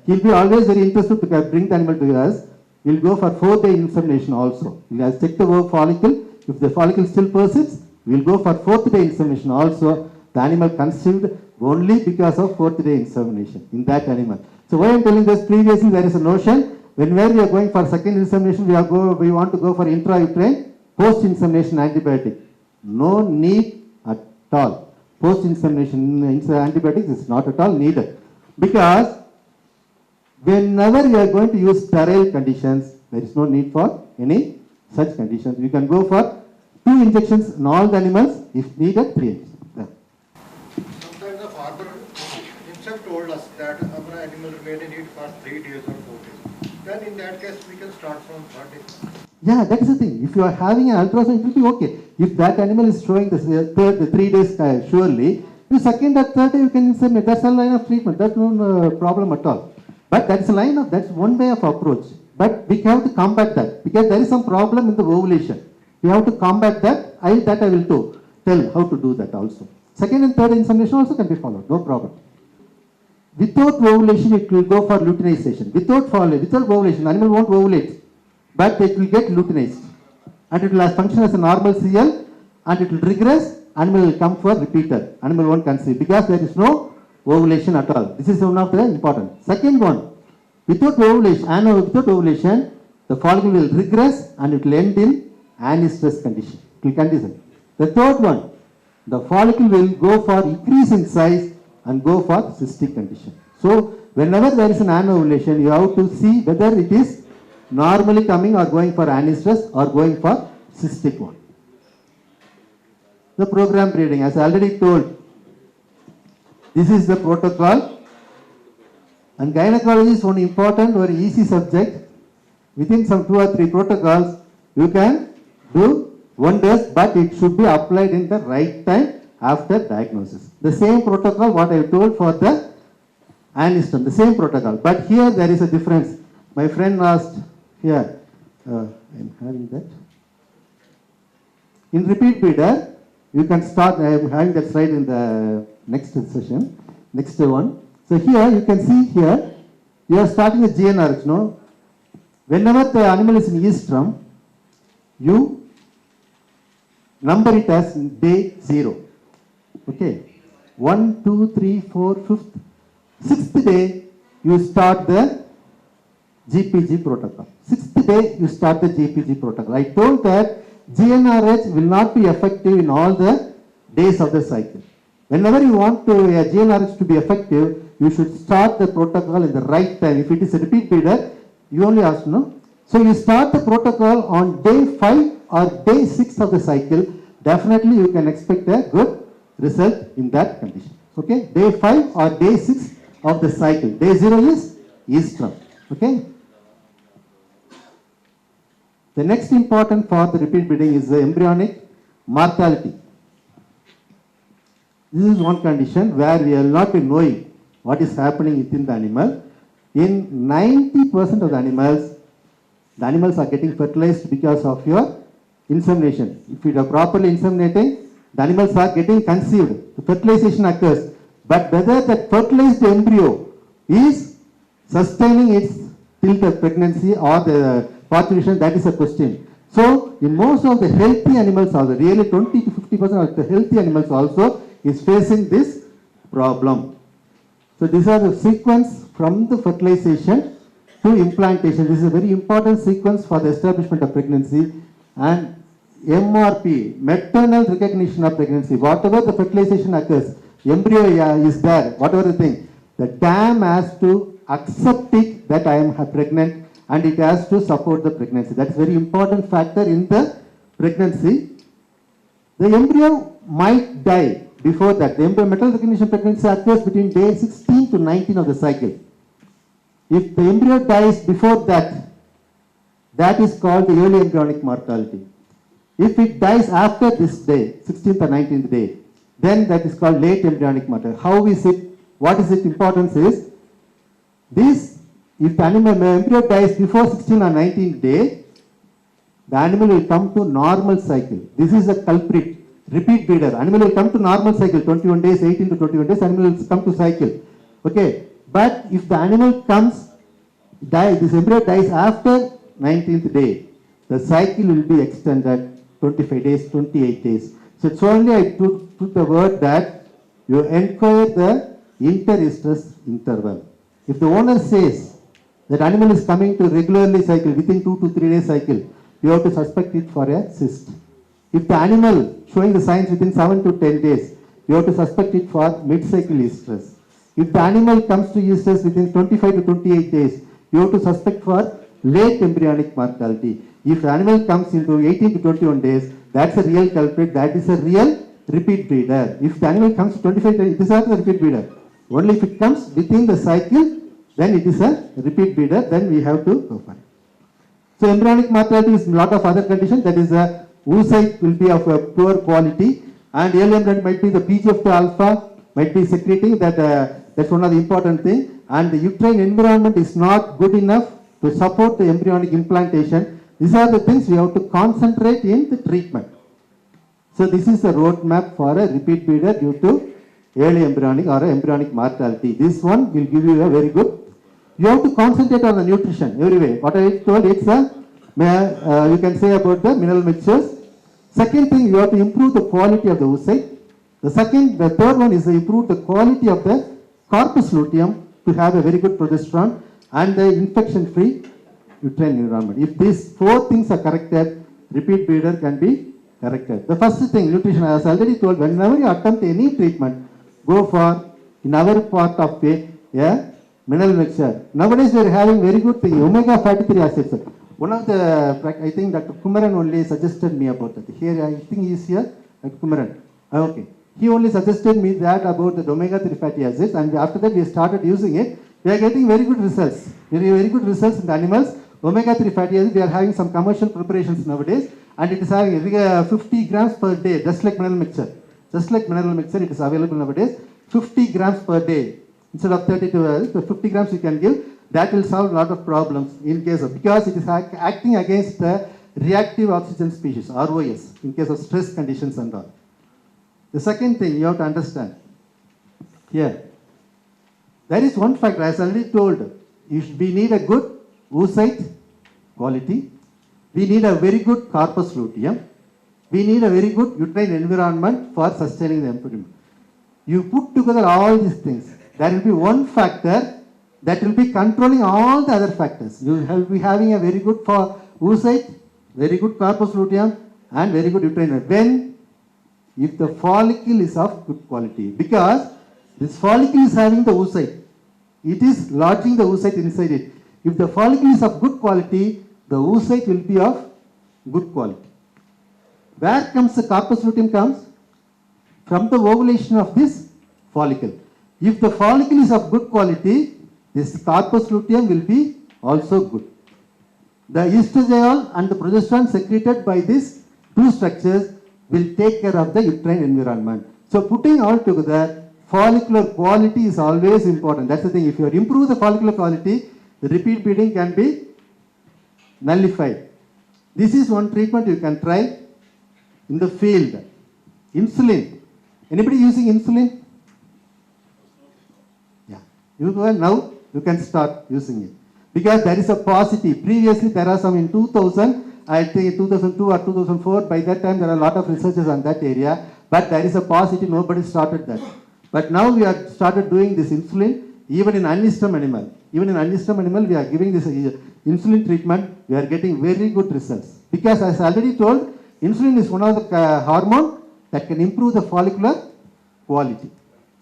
he'll be always very interested to bring the animal to us. He'll go for 4-day insemination also. He has checked the follicle. If the follicle still persists, we'll go for 4th-day insemination also. The animal conceived only because of 4th-day insemination in that animal. So why I'm telling this, previously there is a notion, whenever we are going for second insemination, we want to go for intrauterine post-insemination antibiotic. No need at all. Post-insemination antibiotics is not at all needed. Because whenever you are going to use sterile conditions, there is no need for any such conditions. You can go for 2 injections in all the animals, if needed 3 injections. Yeah. Sometimes the farmer himself told us that our animal may need for 3 days or 4 days. Then in that case, we can start from 3rd day. Yeah, that is the thing. If you are having an ultrasound, it will be okay. If that animal is showing the 3 days, surely, the 2nd or 3rd day you can inseminate. That's a line of treatment. That's no problem at all. But that's one way of approach. But we have to combat that because there is some problem in the ovulation. We have to combat that. I will tell how to do that also. 2nd and 3rd insemination also can be followed. No problem. Without ovulation, it will go for luteinization. Without ovulation, animal won't ovulate, but it will get luteinized, and it will function as a normal CL, and it will regress. Animal will come for repeater. Animal won't conceive because there is no ovulation at all. This is one of the important. Second one, without ovulation, the follicle will regress and it will end in anistress condition. The third one, the follicle will go for increase in size and go for cystic condition. So whenever there is an anovulation, you have to see whether it is normally coming or going for anistress or going for cystic one. The program breeding, as I already told, this is the protocol, and gynecology is one important or easy subject. Within some 2 or 3 protocols, you can do wonders, but it should be applied in the right time after diagnosis. The same protocol what I told for the aniston, the same protocol, but here there is a difference. My friend asked here, I'm having that. In repeat breeder, you can start, I am having that slide in the next session, next one. So here you can see here, you are starting a GnRH, no? Whenever the animal is in eastrum, you number it as day 0. Okay, 1, 2, 3, 4, 5th, 6th day you start the GPG protocol. 6th day you start the GPG protocol. I told that GnRH will not be effective in all the days of the cycle. Whenever you want a GnRH to be effective, you should start the protocol in the right time. If it is a repeat breeder, you only ask, no? So you start the protocol on day 5 or day 6 of the cycle, definitely you can expect a good result in that condition. Okay, day 5 or day 6 of the cycle. Day 0 is eastrum. Okay. The next important for the repeat breeding is the embryonic mortality. This is one condition where we will not be knowing what is happening within the animal. In 90% of the animals are getting fertilized because of your insemination. If you are properly inseminating, the animals are getting conceived. The fertilization occurs. But whether that fertilized embryo is sustaining its till the pregnancy or the parturition, that is a question. So, in most of the healthy animals also, really 20 to 50% of the healthy animals also is facing this problem. So, these are the sequence from the fertilization to implantation. This is a very important sequence for the establishment of pregnancy. And MRP, maternal recognition of pregnancy, whatever the fertilization occurs, embryo is there, whatever the thing, the dam has to accept it that I am pregnant and it has to support the pregnancy. That is very important factor in the pregnancy. The embryo might die before that. The embryo maternal recognition pregnancy occurs between day 16 to 19 of the cycle. If the embryo dies before that, that is called the early embryonic mortality. If it dies after this day, 16th or 19th day, then that is called late embryonic mortality. How is it? What is its importance is, this, if the embryo dies before 16th or 19th day, the animal will come to normal cycle. This is a culprit, repeat breeder. Animal will come to normal cycle, 21 days, 18 to 21 days, animal will come to cycle. Okay, but if the animal comes, this embryo dies after 19th day, the cycle will be extended 25 days, 28 days. So it's only I took the word that you enquire the inter-estrus interval. If the owner says that animal is coming to regularly cycle within 2 to 3 days cycle, you have to suspect it for a cyst. If the animal showing the signs within 7 to 10 days, you have to suspect it for mid-cycle estrus. If the animal comes to estrus within 25 to 28 days, you have to suspect for late embryonic mortality. If the animal comes into 18 to 21 days, that's a real culprit, that is a real repeat breeder. If the animal comes to 25 days, it is not a repeat breeder. Only if it comes within the cycle, then it is a repeat breeder, then we have to go for it. So embryonic mortality is a lot of other conditions, that is a oocyte will be of a poor quality, and early embryo might be the PGF2 alpha, might be secreting, that's one of the important things, and the uterine environment is not good enough to support the embryonic implantation. These are the things we have to concentrate in the treatment. So this is the roadmap for a repeat breeder due to early embryonic or embryonic mortality. This one will give you a very good. You have to concentrate on the nutrition every way. What I told, it's you can say about the mineral mixtures. Second thing, you have to improve the quality of the oocyte. The third one is to improve the quality of the corpus luteum to have a very good progesterone and the infection-free uterine environment. If these four things are corrected, repeat breeder can be corrected. The first thing, nutrition, as I already told, whenever you attempt any treatment, go for, in our part of a mineral mixture. Nowadays we are having very good thing, omega fatty 3 acids. One of the, I think Dr. Kumaran only suggested me about that. Here, I think he is here, Dr. Kumaran. Okay. He only suggested me that about the omega 3 fatty acids, and after that we started using it. We are getting very good results. Very good results in the animals. Omega 3 fatty acids, we are having some commercial preparations nowadays, and it is having 50 grams per day, just like mineral mixture. Just like mineral mixture, it is available nowadays. 50 grams per day. Instead of 30 to 50 grams you can give. That will solve a lot of problems in case of, because it is acting against the reactive oxygen species, ROS, in case of stress conditions and all. The second thing you have to understand here, there is one factor, as I already told, we need a good oocyte quality, we need a very good corpus luteum, we need a very good uterine environment for sustaining the embryo. You put together all these things, there will be one factor that will be controlling all the other factors. You will be having a very good oocyte, very good corpus luteum, and very good uterine. If the follicle is of good quality, because this follicle is having the oocyte, it is lodging the oocyte inside it. If the follicle is of good quality, the oocyte will be of good quality. Where comes the corpus luteum comes? From the ovulation of this follicle. If the follicle is of good quality, this corpus luteum will be also good. The estradiol and the progesterone secreted by these two structures will take care of the uterine environment. So putting all together, follicular quality is always important. That's the thing. If you improve the follicular quality, the repeat breeding can be nullified. This is one treatment you can try in the field. Insulin. Anybody using insulin? Yeah. Now you can start using it. Because there is a paucity. Previously there are some in 2000, I think 2002 or 2004, by that time there are a lot of researches on that area, but there is a paucity, nobody started that. But now we have started doing this insulin, even in anistum animal. Even in anistum animal, we are giving this insulin treatment, we are getting very good results. Because as I already told, insulin is one of the hormone that can improve the follicular quality.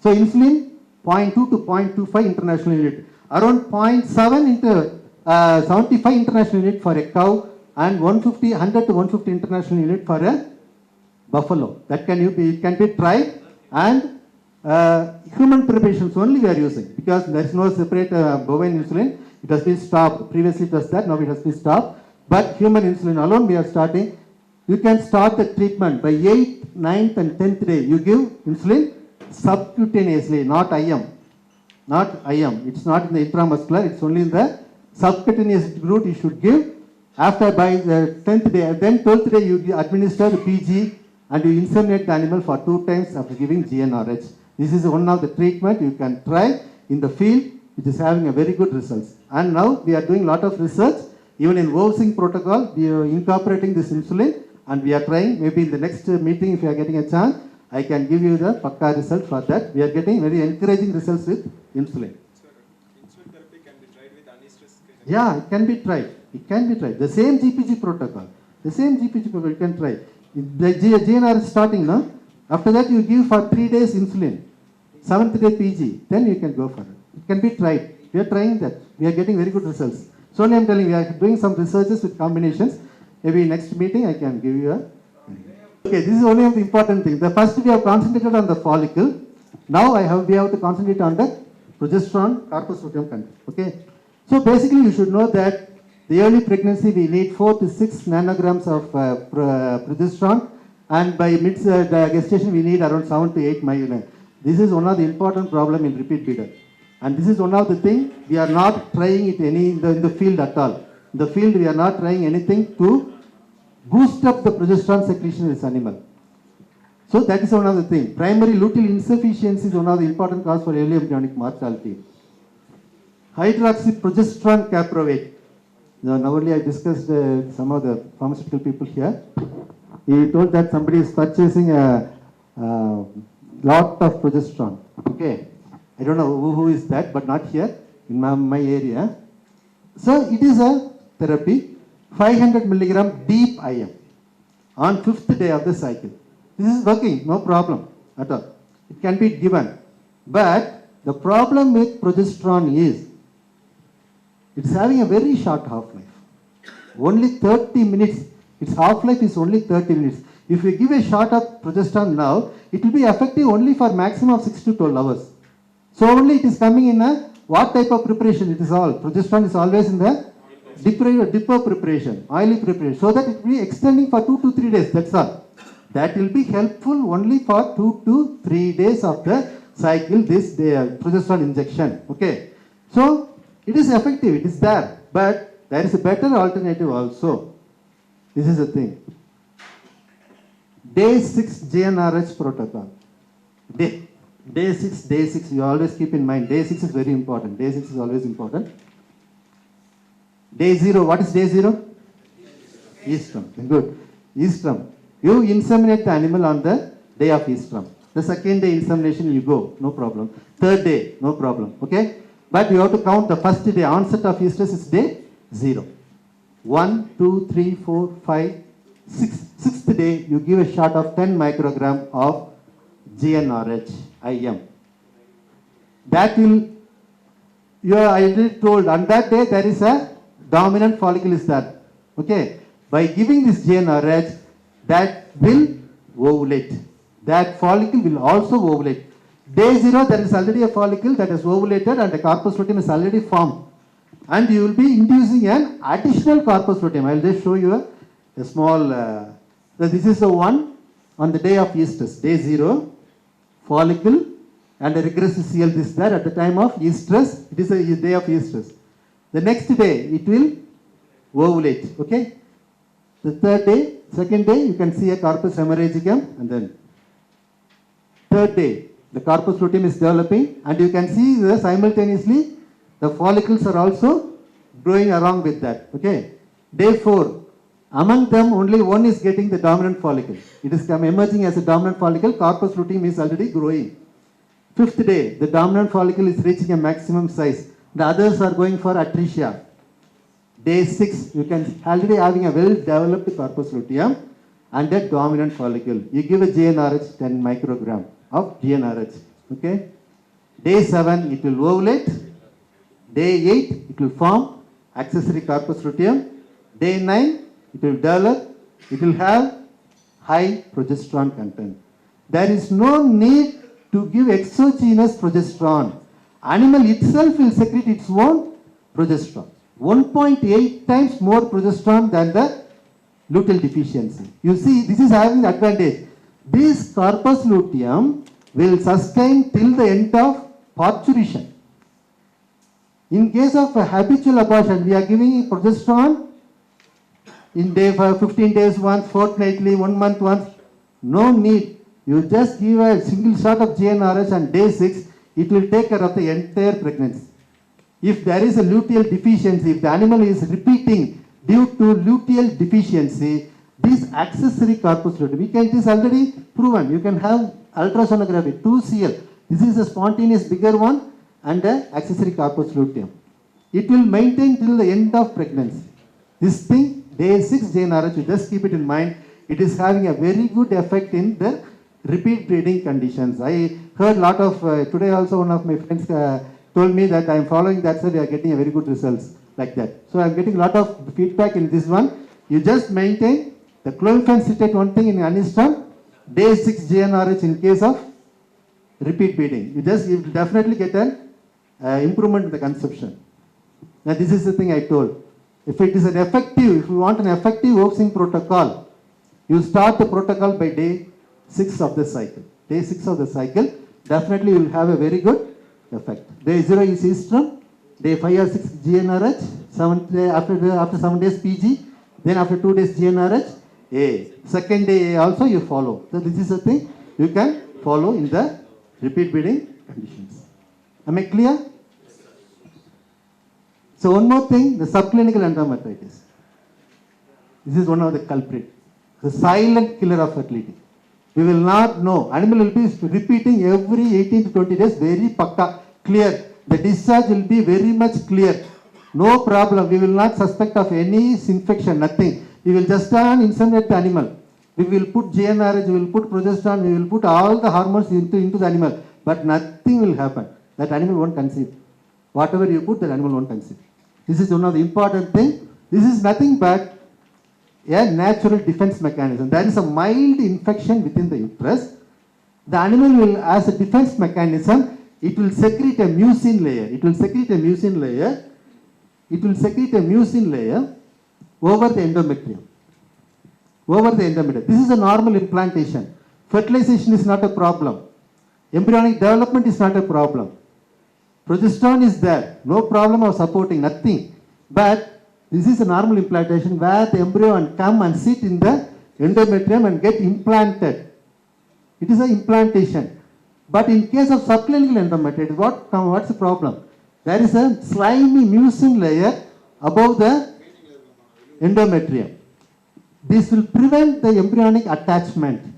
So insulin, 0.2 to 0.25 international unit. Around 0.7 into 75 international unit for a cow, and 100 to 150 international unit for a buffalo. That it can be tried, and human preparations only we are using, because there is no separate bovine insulin. It has been stopped. Previously it was that, now it has been stopped. But human insulin alone we are starting. You can start the treatment by 8th, 9th and 10th day. You give insulin subcutaneously, not IM. Not IM. It's not in the intramuscular, it's only in the subcutaneous route you should give. After by the 10th day, then 12th day you administer the PG and you inseminate the animal for 2 times after giving GnRH. This is one of the treatment you can try. in the field which is having a very good results. And now we are doing a lot of research, even in Wolfsing protocol, we are incorporating this insulin, and we are trying, maybe in the next meeting, if you are getting a chance, I can give you the Pakka result for that. We are getting very encouraging results with insulin. Sir, insulin therapy can be tried with antistress. Yeah, it can be tried. It can be tried. The same GPG protocol. The same GPG protocol you can try. The GNR is starting now. After that, you give for 3 days insulin. 7th day PG. Then you can go for it. It can be tried. We are trying that. We are getting very good results. So only I am telling you, we are doing some researches with combinations. Maybe next meeting I can give you a... Okay, this is only of the important thing. The first we have concentrated on the follicle. Now we have to concentrate on the progesterone corpus luteum content. Okay. So basically you should know that the early pregnancy we need 4 to 6 nanograms of progesterone, and by mid gestation we need around 7 to 8 myelin. This is one of the important problem in repeat breeder. And this is one of the things we are not trying it in the field at all. In the field we are not trying anything to boost up the progesterone secretion in this animal. So that is one of the things. Primary luteal insufficiency is one of the important cause for early embryonic mortality. Hydroxyprogesterone caprolate. Now only I discussed some of the pharmaceutical people here. He told that somebody is purchasing a lot of progesterone. Okay. I don't know who is that, but not here in my area. So it is a therapy, 500 milligram deep IM on 5th day of the cycle. This is working, no problem at all. It can be given. But the problem with progesterone is it's having a very short half-life. Only 30 minutes. Its half-life is only 30 minutes. If we give a shot of progesterone now, it will be effective only for maximum of 6 to 12 hours. So only it is coming in a what type of preparation? It is all. Progesterone is always in the dipper preparation, oily preparation, so that it will be extending for 2 to 3 days. That's all. That will be helpful only for 2 to 3 days of the cycle, this progesterone injection. Okay. So it is effective, it is there, but there is a better alternative also. This is the thing. Day 6 GnRH protocol. Day 6, you always keep in mind, day 6 is very important. Day 6 is always important. Day 0, what is day 0? Eastrum. Good. Eastrum. You inseminate the animal on the day of eastrum. The second day insemination you go, no problem. Third day, no problem. Okay? But you have to count the first day, onset of estrus is day 0. 1, 2, 3, 4, 5, 6. Sixth day, you give a shot of 10 microgram of GnRH IM. That will, you are already told, on that day there is a dominant follicle is there. Okay? By giving this GnRH, that will ovulate. That follicle will also ovulate. Day 0, there is already a follicle that has ovulated and the corpus luteum is already formed. And you will be inducing an additional corpus luteum. I will just show you a small, this is the one on the day of estrus. Day 0, follicle and a regressive CL this there at the time of estrus. It is a day of estrus. The next day, it will ovulate. Okay? The third day, second day, you can see a corpus hemorrhagicum, and then third day, the corpus luteum is developing, and you can see that simultaneously the follicles are also growing along with that. Okay. Day 4, among them only one is getting the dominant follicle. It is emerging as a dominant follicle. Corpus luteum is already growing. 5th day, the dominant follicle is reaching a maximum size. The others are going for atresia. Day 6, you can already having a well-developed corpus luteum and a dominant follicle. You give a GnRH 10 microgram of GnRH. Okay. Day 7, it will ovulate. Day 8, it will form accessory corpus luteum. Day 9, it will develop. It will have high progesterone content. There is no need to give exogenous progesterone. Animal itself will secrete its own progesterone. 1.8 times more progesterone than the luteal deficiency. You see, this is having the advantage. This corpus luteum will sustain till the end of parturition. In case of a habitual abortion, we are giving progesterone in day 15 days once, fortnightly, 1 month once. No need. You just give a single shot of GnRH and day 6, it will take care of the entire pregnancy. If there is a luteal deficiency, if the animal is repeating due to luteal deficiency, this accessory corpus luteum, it is already proven. You can have ultrasonography, 2Cl. This is a spontaneous bigger one and a accessory corpus luteum. It will maintain till the end of pregnancy. This thing, day 6 JNRH, you just keep it in mind. It is having a very good effect in the repeat breeding conditions. I heard a lot of, today also one of my friends told me that I am following that, so we are getting a very good results like that. So I am getting a lot of feedback in this one. You just maintain the clomiphene citrate, one thing in aniston, day 6 JNRH in case of repeat breeding. You will definitely get an improvement in the conception. Now this is the thing I told. If it is an effective, if you want an effective ovsing protocol, you start the protocol by day 6 of the cycle. Day 6 of the cycle, definitely you will have a very good effect. Day 0 is eastrum, day 5 or 6 GnRH, after 7 days PG, then after 2 days GnRH, A. Second day A also you follow. So this is the thing you can follow in the repeat breeding conditions. Am I clear? So one more thing, the subclinical endometritis. This is one of the culprit, the silent killer of fertility. We will not know. Animal will be repeating every 18 to 20 days, very pakka, clear. The discharge will be very much clear. No problem. We will not suspect of any infection, nothing. We will just inseminate the animal. We will put GnRH, we will put progesterone, we will put all the hormones into the animal. But nothing will happen. That animal won't conceive. Whatever you put, that animal won't conceive. This is one of the important things. This is nothing but a natural defense mechanism. There is a mild infection within the uterus. The animal will, as a defense mechanism, it will secrete a mucin layer. It will secrete a mucin layer. It will secrete a mucin layer over the endometrium. Over the endometrium. This is a normal implantation. Fertilization is not a problem. Embryonic development is not a problem. Progesterone is there, no problem of supporting, nothing. But this is a normal implantation where the embryo can come and sit in the endometrium and get implanted. It is an implantation. But in case of subclinical endometritis, what's the problem? There is a slimy mucin layer above the endometrium. This will prevent the embryonic attachment,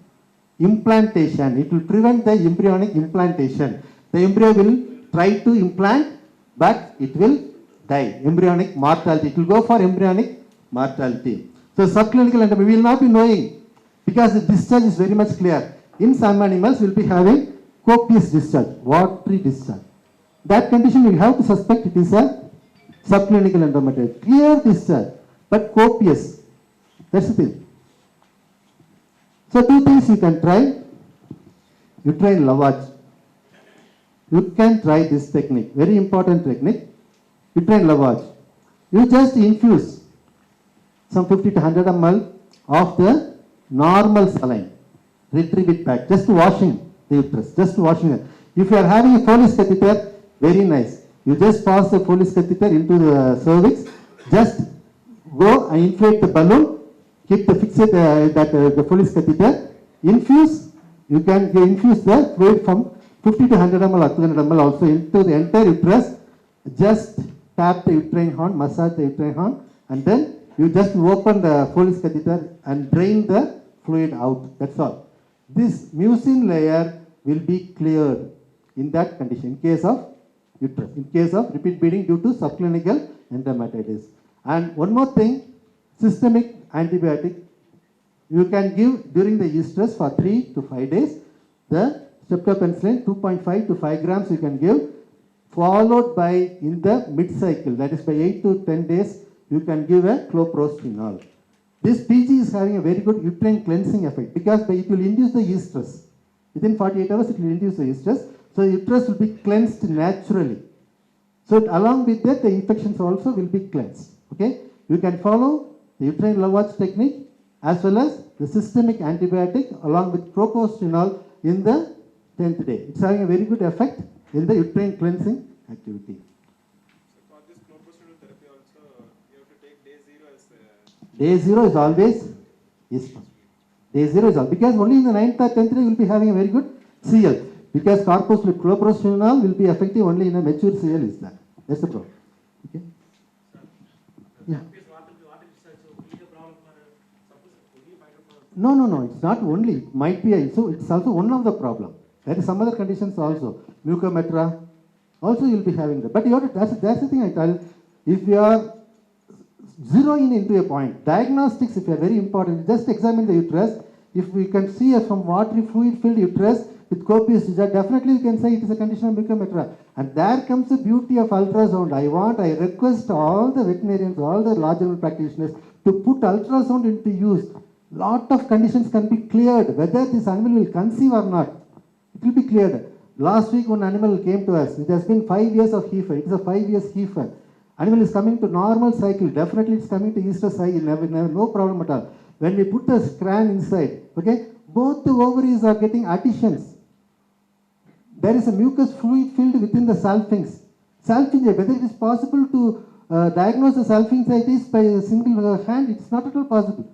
implantation. It will prevent the embryonic implantation. The embryo will try to implant, but it will die. Embryonic mortality. It will go for embryonic mortality. So subclinical endometritis, we will not be knowing because the discharge is very much clear. In some animals, we will be having copious discharge, watery discharge. That condition, we have to suspect it is a subclinical endometritis. Clear discharge, but copious. That's the thing. So two things you can try. You try lavage. You can try this technique, very important technique. Uterine lavage. You just infuse some 50 to 100 ml of the normal saline. Retrieve it back. Just washing the uterus. Just washing it. If you are having a Foley's catheter, very nice. You just pass the Foley's catheter into the cervix. Just go and inflate the balloon. Keep the fixate the Foley's catheter. Infuse. You can infuse the fluid from 50 to 100 ml or 200 ml also into the entire uterus. Just tap the uterine horn, massage the uterine horn, and then you just open the Foley's catheter and drain the fluid out. That's all. This mucin layer will be cleared in that condition in case of uterus, in case of repeat bleeding due to subclinical endometritis. And one more thing, systemic antibiotic you can give during the estrus for 3 to 5 days. The streptopenicillin 2.5 to 5 grams you can give, followed by in the mid-cycle, that is by 8 to 10 days, you can give a cloprostenol. This PG is having a very good uterine cleansing effect because it will induce the estrus. Within 48 hours it will induce the estrus. So the uterus will be cleansed naturally. So along with that the infections also will be cleansed. Okay, you can follow the uterine lavage technique as well as the systemic antibiotic along with propostenol in the 10th day. It's having a very good effect in the uterine cleansing activity. So for this cloprostenol therapy also, you have to take day 0 as Day 0 is always estrus. Day 0 is all because only in the 9th or 10th day you will be having a very good CL. Because chlorpropionol will be effective only in a mature CL is that. That's the problem. Okay. Yeah. No. It's not only. It might be. So it's also one of the problem. There is some other conditions also. Mucometra. Also you'll be having that. But you have to, that's the thing I tell. If you are zeroing into a point, diagnostics, if you are very important, just examine the uterus. If we can see some watery fluid filled uterus with copious discharge, definitely you can say it is a condition of mucometra. And there comes the beauty of ultrasound. I request all the veterinarians, all the large animal practitioners to put ultrasound into use. Lot of conditions can be cleared, whether this animal will conceive or not. It will be cleared. Last week one animal came to us. It has been 5 years of heifer. It is a 5 years heifer. Animal is coming to normal cycle. Definitely it's coming to estrous cycle. No problem at all. When we put the scran inside, okay, both the ovaries are getting additions. There is a mucus fluid filled within the salpinx. Salpinx, whether it is possible to diagnose the salpingitis by a single hand, it's not at all possible.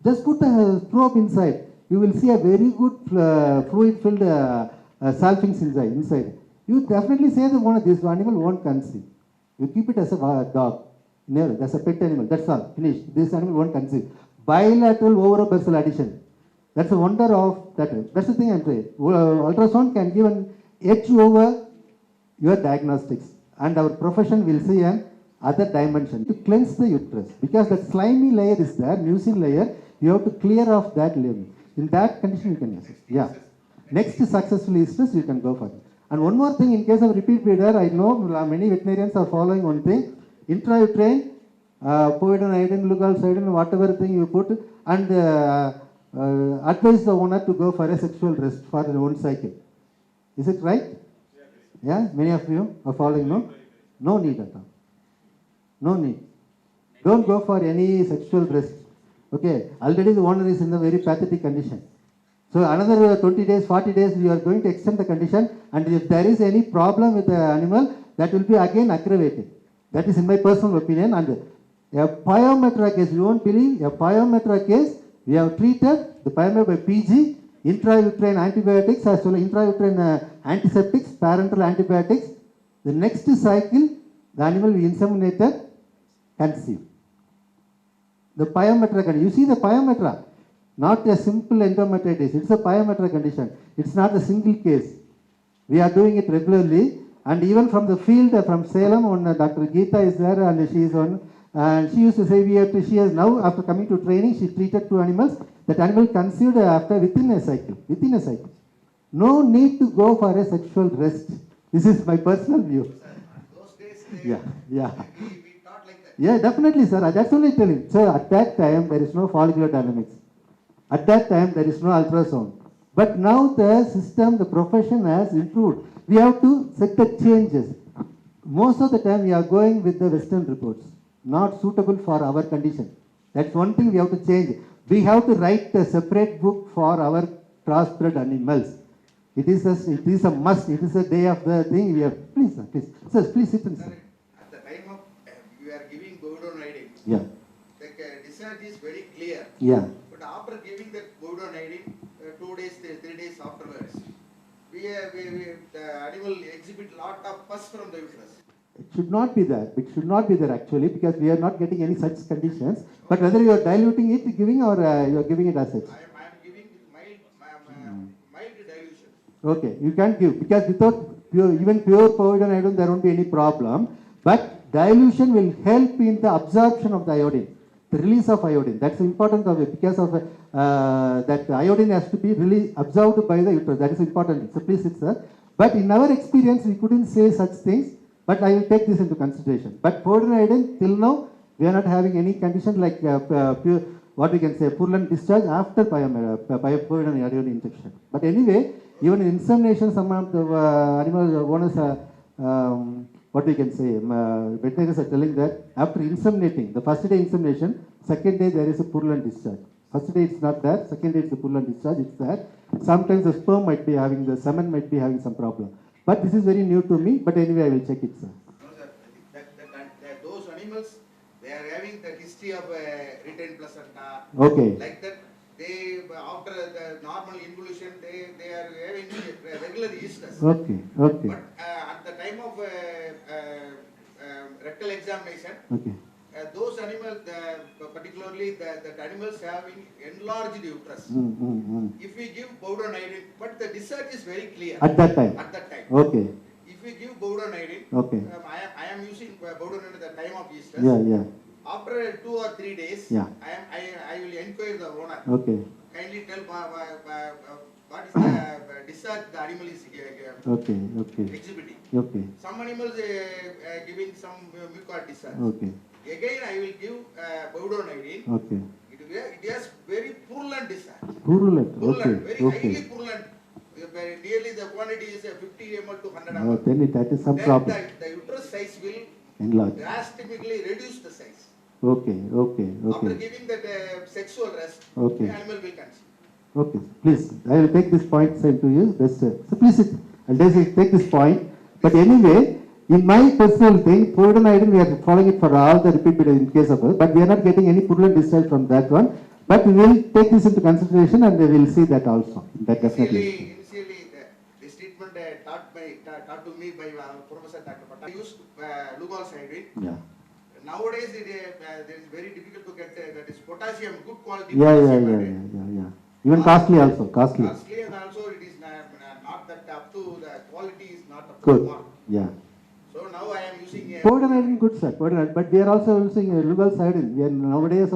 Just put a probe inside. You will see a very good fluid filled salpinx inside. You definitely say that this animal won't conceive. You keep it as a dog. Never. That's a pet animal. That's all. Finished. This animal won't conceive. Bilateral overo-bursal addition. That's a wonder of that. That's the thing I'm saying. Ultrasound can give an edge over your diagnostics. And our profession will see an other dimension to cleanse the uterus. Because that slimy layer is there, mucin layer, you have to clear off that layer. In that condition you can assess. Yeah. Next successful estrus, you can go for it. And one more thing, in case of repeat breeder, I know many veterinarians are following one thing. Intrauterine, povidone, iodine, glucoside, whatever thing you put, and advise the owner to go for a sexual rest for their own cycle. Is it right? Yeah, many of you are following, no? No need at all. No need. Don't go for any sexual rest. Okay, already the owner is in a very pathetic condition. So another 20 days, 40 days, we are going to extend the condition, and if there is any problem with the animal, that will be again aggravated. That is in my personal opinion. And a pyometra case, you won't believe, a pyometra case, we have treated the pyometra by PG, intrauterine antibiotics as well as intrauterine antiseptics, parenteral antibiotics. The next cycle, the animal we inseminated, conceived. The pyometra condition. You see the pyometra, not a simple endometritis. It's a pyometra condition. It's not a single case. We are doing it regularly, and even from the field, from Salem, when Dr. Geeta is there, and she is on, and she used to say, she has now, after coming to training, she treated 2 animals. That animal conceived within a cycle. No need to go for a sexual rest. This is my personal view. Those days, Yeah. we thought like that. Yeah, definitely, sir. That's only telling. So at that time, there is no follicular dynamics. At that time, there is no ultrasound. But now the system, the profession has improved. We have to set the changes. Most of the time, we are going with the Western reports, not suitable for our condition. That's one thing we have to change. We have to write a separate book for our crossbred animals. It is a must. It is a day of the thing. We have, please, sir, please. Sir, please sit and sit. At the time of you are giving bovidonidine, Yeah. the discharge is very clear. Yeah. But after giving that bovidonidine, 2 days, 3 days afterwards, the animal exhibit lot of pus from the uterus. It should not be there. It should not be there actually, because we are not getting any such conditions. But whether you are diluting it, giving, or you are giving it as such. I am giving mild dilution. Okay, you can give, because without even pure povidone iodine, there won't be any problem. But dilution will help in the absorption of the iodine, the release of iodine. That's important of it, because of that iodine has to be absorbed by the uterus. That is important. So please sit, sir. But in our experience, we couldn't say such things. But I will take this into consideration. But povidone iodine, till now, we are not having any condition like pure, what we can say, purulent discharge after povidone iodine injection. But anyway, even in insemination, some of the animal owners what we can say, veterinarians are telling that after inseminating, the first day insemination, second day there is a purulent discharge. First day it's not there, second day it's a purulent discharge, it's there. Sometimes the sperm might be having, the semen might be having some problem. But this is very new to me, but anyway I will check it, sir. No, sir. Those animals, they are having the history of retained placenta. Okay. Like that, they after the normal involution, they are having regular estrus. Okay, okay, But at the time of rectal examination, okay. those animals, particularly the animals having enlarged uterus. If we give bovadonidine, but the discharge is very clear. At that time? At that time. Okay, If we give bovadonidine, okay. I am using bovadonidine at the time of estrus. Yeah, yeah, After 2 or 3 days, yeah. I will inquire the owner. Okay, Kindly tell what is the discharge the animal is okay, okay, exhibiting. okay, Some animals giving some mucus discharge. okay, Again, I will give bovadonidine. okay. It has very purulent discharge. Purulent, okay, Purulent, very okay. highly purulent. Nearly the quantity is 50 ml to 100 Oh, ml. then that is some Then problem. the uterus size will Enlarge. drastically reduce the size. Okay, okay, After okay, giving that sexual rest, Okay. the animal will conceive. okay. Please, I will take this point sent to you. Just, so please, I'll just take this point. But anyway, in my personal thing, bovadonidine, we are following it for all the repeat period in case of us, but we are not getting any purulent discharge from that one. But we will take this into consideration and we will see that also. That definitely. Initially, this treatment taught to me by Professor Dr. Patel. I used Lugol citrate. Yeah. Nowadays, it is very difficult to get that is potassium, good quality Yeah, yeah, potassium yeah, citrate. yeah, yeah. Even costly also, costly. Costly, and also it is not that up to the quality is not up to Good. the mark. Yeah. So now I am using Bovadonidine good, sir. Bovadonidine, but we are also using Lugol-Cidin. We are nowadays,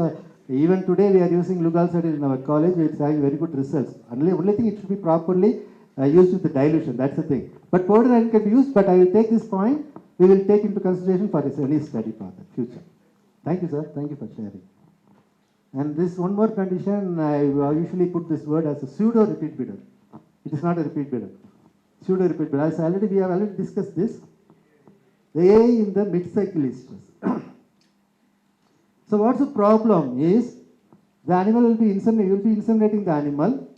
even today, we are using Lugol-Cidin in our college. It's having very good results. Only thing, it should be properly used with the dilution. That's the thing. But Bovadonidine can be used. But I will take this point. We will take into consideration for any study for the future. Thank you, sir. Thank you for sharing. And this one more condition, I usually put this word as a pseudo repeat bidder. It is not a repeat bidder. Pseudo repeat bidder. As we have already discussed this. The A in the mid-cycle estrus. So what's the problem is the animal will be inseminating the animal.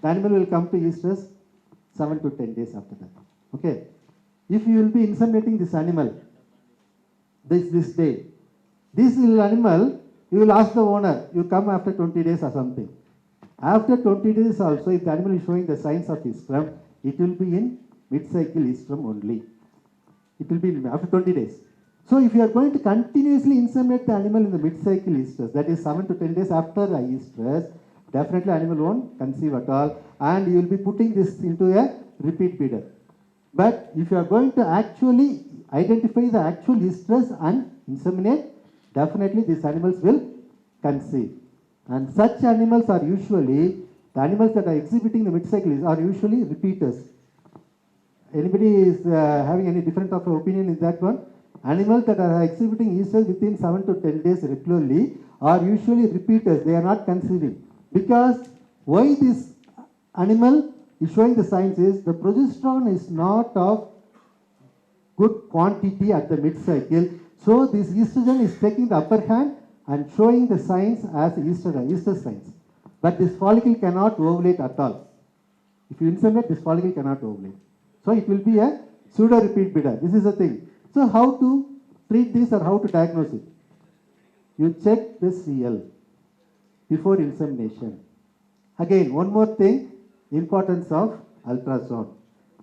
The animal will come to estrus 7 to 10 days after that. Okay. If you will be inseminating this animal this day, this little animal, you will ask the owner, you come after 20 days or something. After 20 days also, if the animal is showing the signs of estrus, it will be in mid-cycle estrus only. It will be after 20 days. So if you are going to continuously inseminate the animal in the mid-cycle estrus, that is 7 to 10 days after the estrus, definitely animal won't conceive at all, and you will be putting this into a repeat bidder. But if you are going to actually identify the actual estrus and inseminate, definitely these animals will conceive. And such animals are usually, the animals that are exhibiting the mid-cycle are usually repeaters. Anybody is having any different of opinion in that one? Animals that are exhibiting estrus within 7 to 10 days regularly are usually repeaters. They are not conceiving. Because why this animal is showing the signs is the progesterone is not of good quantity at the mid-cycle. So this estrogen is taking the upper hand and showing the signs as estrus signs. But this follicle cannot ovulate at all. If you inseminate, this follicle cannot ovulate. So it will be a pseudo repeat bidder. This is the thing. So how to treat this or how to diagnose it? You check the CL before insemination. Again, one more thing, importance of ultrasound.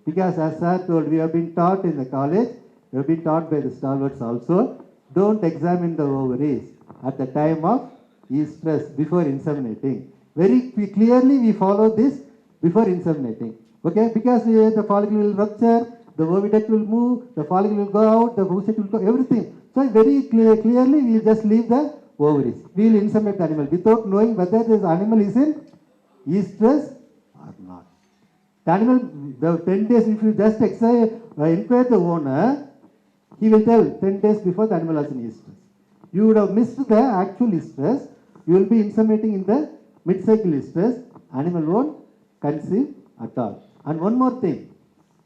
Because as sir told, we have been taught in the college, we have been taught by the stalwarts also, don't examine the ovaries at the time of estrus before inseminating. Very clearly we follow this before inseminating. Okay, because the follicle will rupture, the oviduct will move, the follicle will go out, the oocyte will go, everything. So very clearly we will just leave the ovaries. We will inseminate the animal without knowing whether this animal is in estrus or not. The animal, the 10 days, if you just inquire the owner, he will tell 10 days before the animal is in estrus. You would have missed the actual estrus. You will be inseminating in the mid-cycle estrus. Animal won't conceive at all. And one more thing,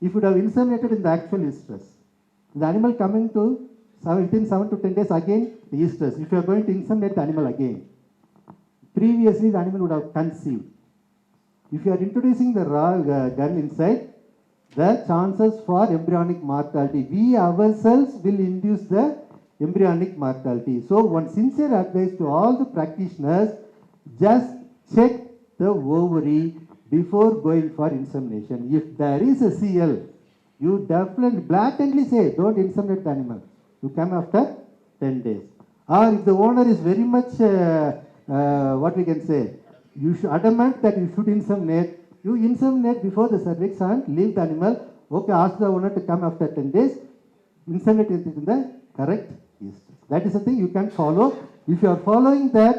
if you would have inseminated in the actual estrus, the animal coming to within 7 to 10 days again the estrus. If you are going to inseminate the animal again, previously the animal would have conceived. If you are introducing the raw gun inside, the chances for embryonic mortality, we ourselves will induce the embryonic mortality. So one sincere advice to all the practitioners, just check the ovary before going for insemination. If there is a CL, you definitely blatantly say, don't inseminate the animal. You come after 10 days. Or if the owner is very much, what we can say, you should adamant that you should inseminate, you inseminate before the cervix and leave the animal. Okay, ask the owner to come after 10 days, inseminate it in the correct estrus. That is the thing you can follow. If you are following that,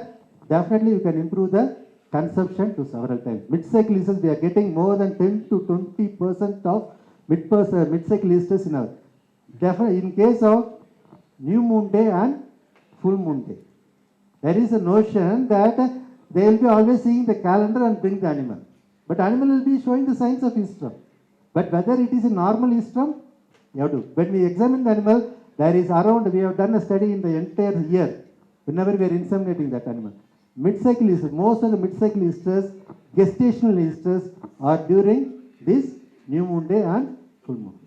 definitely you can improve the consumption to several times. Mid-cycle estrus, we are getting more than 10 to 20% of mid-cycle estrus in our. Definitely, in case of new moon day and full moon day, there is a notion that they will be always seeing the calendar and bring the animal. But animal will be showing the signs of estrus. But whether it is a normal estrus, you have to. When we examine the animal, there is around, we have done a study in the entire year, whenever we are inseminating that animal. Mid-cycle estrus, most of the mid-cycle estrus, gestational estrus are during this new moon day and full moon.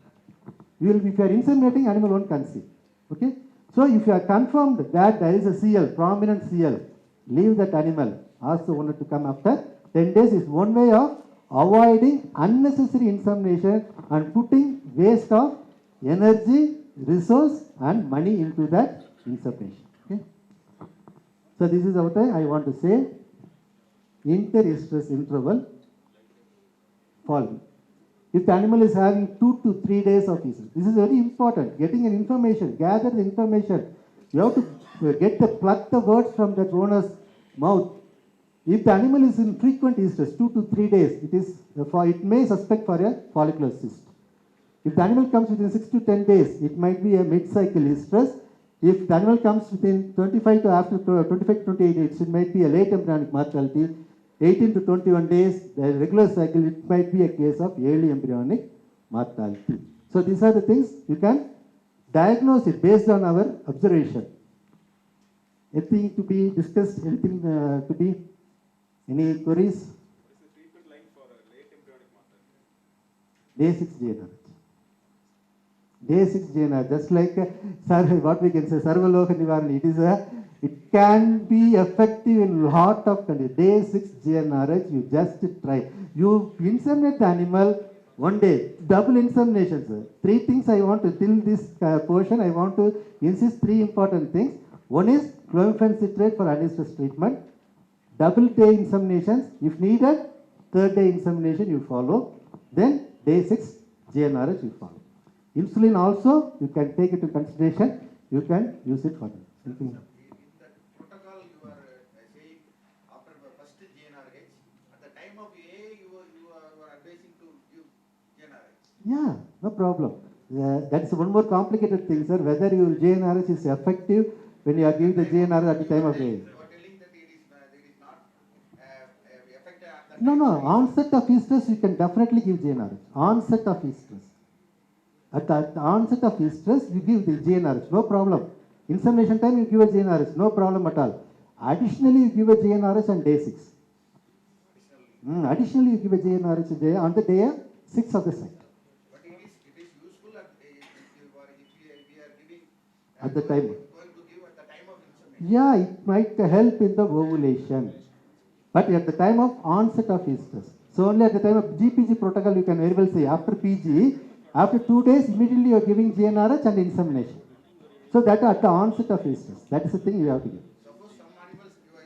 You will, if you are inseminating, animal won't conceive. Okay? So if you are confirmed that there is a CL, prominent CL, leave that animal. Ask the owner to come after 10 days is one way of avoiding unnecessary insemination and putting waste of energy, resource and money into that insemination. Okay? So this is what I want to say. Inter-estrus interval following. If the animal is having 2 to 3 days of estrus, this is very important. Getting an information, gather the information. You have to pluck the words from that owner's mouth. If the animal is in frequent estrus, 2 to 3 days, it may suspect for a follicular cyst. If the animal comes within 6 to 10 days, it might be a mid-cycle estrus. If the animal comes within 25 to 28 days, it might be a late embryonic mortality. 18 to 21 days, the regular cycle, it might be a case of early embryonic mortality. So these are the things you can diagnose it based on our observation. Anything to be discussed? Anything to be? Any queries? What is the treatment line for a late embryonic mortality? Day 6 GNR. Day 6 GNR, just like what we can say, Sarvaloka Nivarani. It can be effective in lot of conditions. Day 6 GNRH, you just try. You inseminate the animal one day, double insemination, sir. 3 things I want to, till this portion, I want to insist 3 important things. One is clomiphene citrate for anti-stress treatment. Double day inseminations, if needed, 3rd day insemination you follow. Then day 6 GNRH you follow. Insulin also, you can take it into consideration. You can use it for that. In that protocol, you are saying after the first GNRH, at the time of A, you are advising to give GNRH. Yeah, no problem. That's one more complicated thing, sir. Whether your GNRH is effective when you are giving the GNRH at the time of A. You are telling that it is not effective at the No, time no. of A. Onset of estrus, you can definitely give GNRH. Onset of estrus. At the onset of estrus, you give the GNRH, no problem. Insemination time, you give a GNRH, no problem at all. Additionally, you give a GNRH on day 6. Additionally, you give a GNRH on the day 6 of the cycle. But it is useful if we are giving At the time. going to give at the time of insemination. Yeah, it might help in the ovulation. But at the time of onset of estrus. So only at the time of GPG protocol, you can very well say after PG, after 2 days, immediately you are giving GNRH and insemination. So that at the onset of estrus. That is the thing you have to give. Suppose some animals for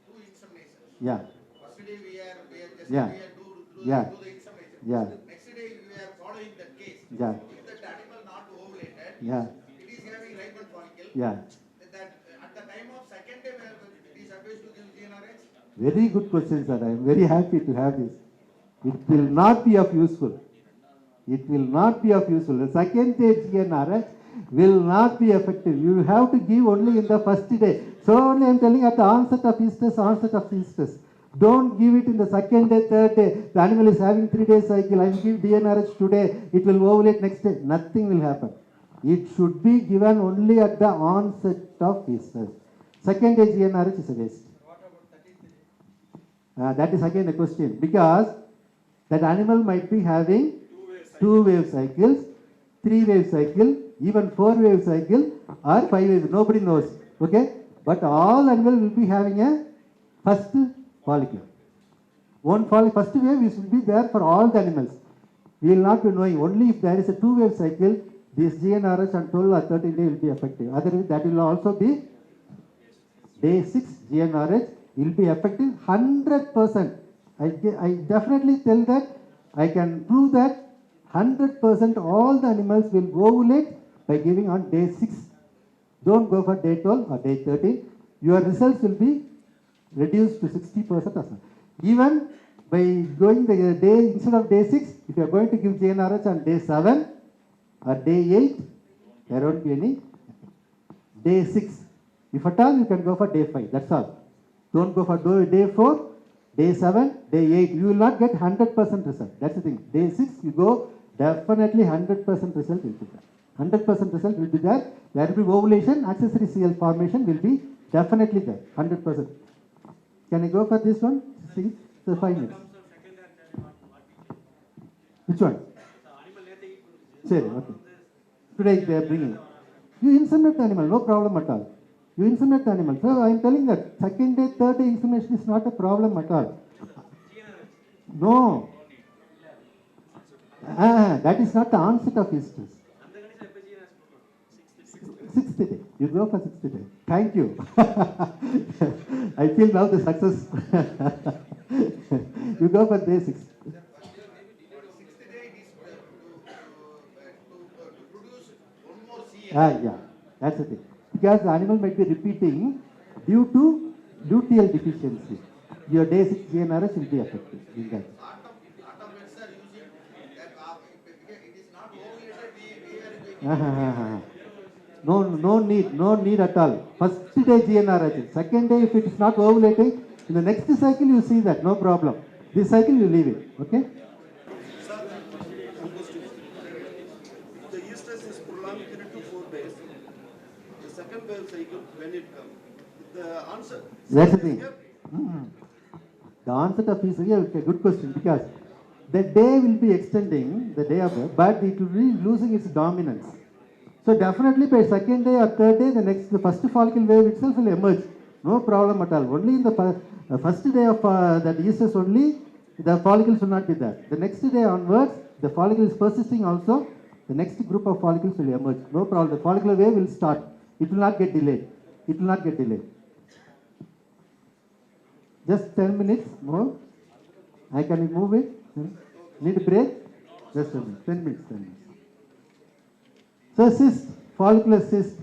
2 inseminations. Yeah. First day we are just Yeah. do Yeah. the insemination. Yeah. Next day we are following that case. Yeah. If that animal not ovulated, Yeah. it is having Lyman follicle. Yeah. That at the time of second day where it is advised to give GNRH. Very good question, sir. I am very happy to have this. It will not be of useful. It will not be of useful. The second day GNRH will not be effective. You have to give only in the first day. So only I am telling at the onset of estrus. Don't give it in the second day, 3rd day. The animal is having 3 days cycle. I will give DNRH today. It will ovulate next day. Nothing will happen. It should be given only at the onset of estrus. Second day GNRH is a waste. What about 13th day? That is again a question, because that animal might be having 2 wave cycles, 3 wave cycle, even 4 wave cycle or 5 wave. Nobody knows. Okay, but all animal will be having a first follicle. One follicle, first wave is will be there for all the animals. We will not be knowing. Only if there is a 2-wave cycle, this GnRH on 12 or 13 day will be effective. Otherwise, that will also be day 6 GnRH will be effective 100%. I definitely tell that, I can prove that 100% all the animals will ovulate by giving on day 6. Don't go for day 12 or day 13. Your results will be reduced to 60% as well. Even by going the day, instead of day 6, if you are going to give GnRH on day 7 or day 8, there won't be any. Day 6, if at all, you can go for day 5, that's all. Don't go for day 4, day 7, day 8. You will not get 100% result. That's the thing. Day 6, you go, definitely 100% result will be there. 100% result will be there. There will be ovulation, accessory CL formation will be definitely there. 100%. Can I go for this one? See, so 5 minutes. Which one? Sure, okay. Today they are bringing. You inseminate the animal, no problem at all. You inseminate the animal. So I am telling that second day, third day insemination is not a problem at all. No. That is not the onset of estrus. 6th day. You go for 6th day. Thank you. I feel now the success. You go for day 6. 6th day is to produce one more CL. Yeah, that's the thing. Because the animal might be repeating due to luteal deficiency. Your day 6 GnRH will be affected in that. Automats are using that it is not ovulated, we are No need at all. First day GnRH. Second day, if it is not ovulating, in the next cycle you see that, no problem. This cycle you leave it, okay? The estrus is prolonged 3 to 4 days. The second wave cycle, when it comes, the answer. That's the thing. The onset of estrus, yeah, okay, good question, because the day will be extending, the day of birth, but it will be losing its dominance. So definitely by second day or third day, the first follicle wave itself will emerge. No problem at all. Only in the first day of that estrus only, the follicles will not be there. The next day onwards, the follicle is persisting also. The next group of follicles will emerge. No problem. The follicular wave will start. It will not get delayed. It will not get delayed. Just 10 minutes more. I can move it. Need a break? Just 10 minutes. 10 minutes. 10 minutes. So cyst, follicular cyst.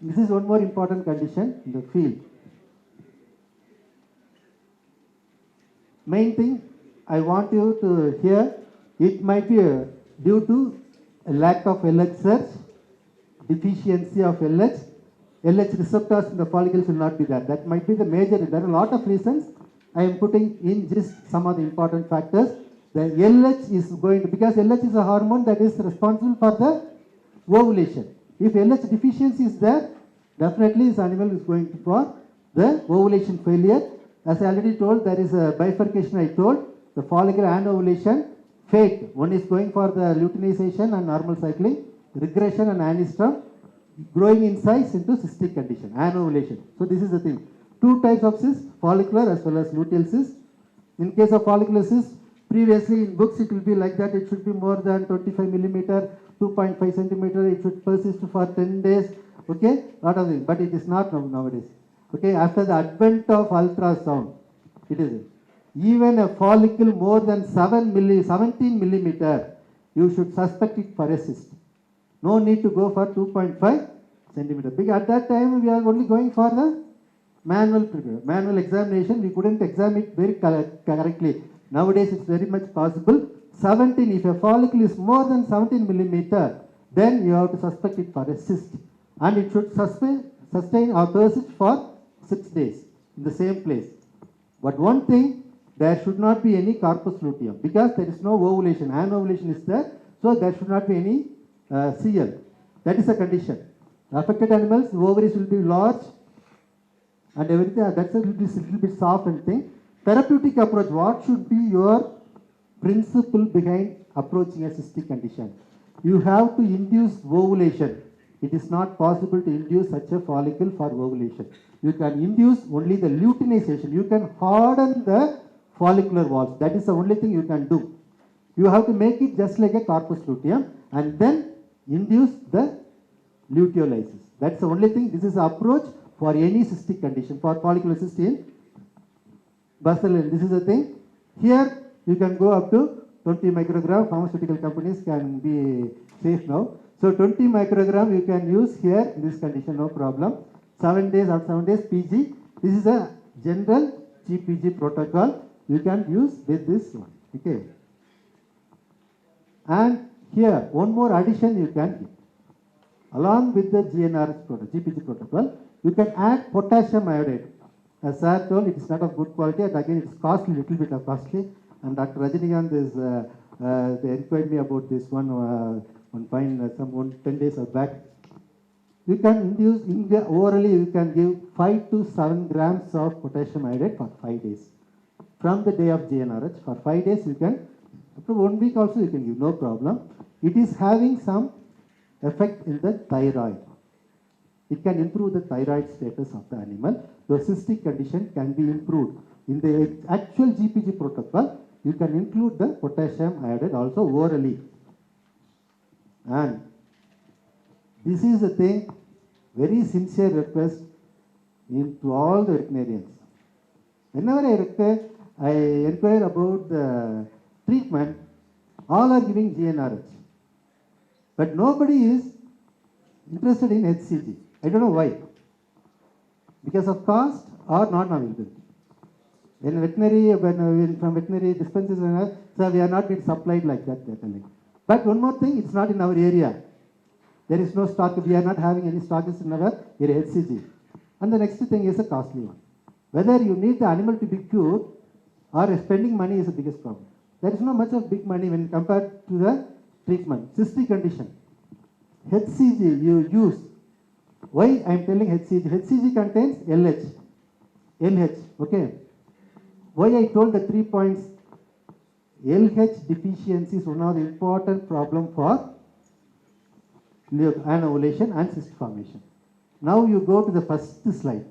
This is one more important condition in the field. Main thing I want you to hear, it might be due to a lack of LH search, deficiency of LH. LH receptors in the follicles will not be there. That might be the major. There are a lot of reasons. I am putting in just some of the important factors. The LH is going to, because LH is a hormone that is responsible for the ovulation. If LH deficiency is there, definitely this animal is going to for the ovulation failure. As I already told, there is a bifurcation I told, the follicle and ovulation, fate. One is going for the luteinization and normal cycling, regression and anistum, growing in size into cystic condition, anovulation. So this is the thing. Two types of cysts, follicular as well as luteal cyst. In case of follicular cyst, previously in books it will be like that, it should be more than 25 millimeter, 2.5 centimeter, it should persist for 10 days, okay, lot of things, but it is not nowadays. Okay, after the advent of ultrasound, it is even a follicle more than 17 millimeter, you should suspect it for a cyst. No need to go for 2.5 centimeter. Because at that time we are only going for the manual examination. We couldn't examine it very correctly. Nowadays it's very much possible. 17, if a follicle is more than 17 millimeter, then you have to suspect it for a cyst. And it should sustain or persist for 6 days in the same place. But one thing, there should not be any corpus luteum because there is no ovulation. Anovulation is there, so there should not be any CL. That is a condition. Affected animals, the ovaries will be large and everything. That's a little bit soft and thing. Therapeutic approach. What should be your principle behind approaching a cystic condition? You have to induce ovulation. It is not possible to induce such a follicle for ovulation. you can induce only the luteinization. You can harden the follicular walls. That is the only thing you can do. You have to make it just like a corpus luteum and then induce the luteolysis. That's the only thing. This is the approach for any cystic condition. For follicular cyst in basal, this is the thing. Here you can go up to 20 microgram. Pharmaceutical companies can be safe now. So 20 microgram you can use here in this condition, no problem. 7 days or 7 days PG. This is a general GPG protocol. You can use with this one. Okay. And here one more addition you can give. Along with the GNRS protocol, GPG protocol, you can add potassium iodide. As sir told, it is not of good quality, and again it is costly, little bit of costly. And Dr. Rajinikanth is, they inquired me about this one, some 10 days back. You can induce orally, you can give 5 to 7 grams of potassium iodide for 5 days. From the day of GNRH, for 5 days you can, after 1 week also you can give, no problem. It is having some effect in the thyroid. It can improve the thyroid status of the animal. The cystic condition can be improved. In the actual GPG protocol, you can include the potassium iodide also orally. And this is the thing, very sincere request to all the veterinarians. Whenever I inquire about the treatment, all are giving GNRH. But nobody is interested in HCG. I don't know why. Because of cost or not availability. When from veterinary dispensaries, so we are not being supplied like that. But one more thing, it's not in our area. There is no stock. We are not having any stocks in our area, HCG. And the next thing is a costly one. Whether you need the animal to be cured or spending money is the biggest problem. There is no much of big money when compared to the treatment. Cystic condition. HCG you use. Why I am telling HCG? HCG contains LH. LH. Okay. Why I told the 3 points? LH deficiency is one of the important problem for anovulation and cyst formation. Now you go to the first slide.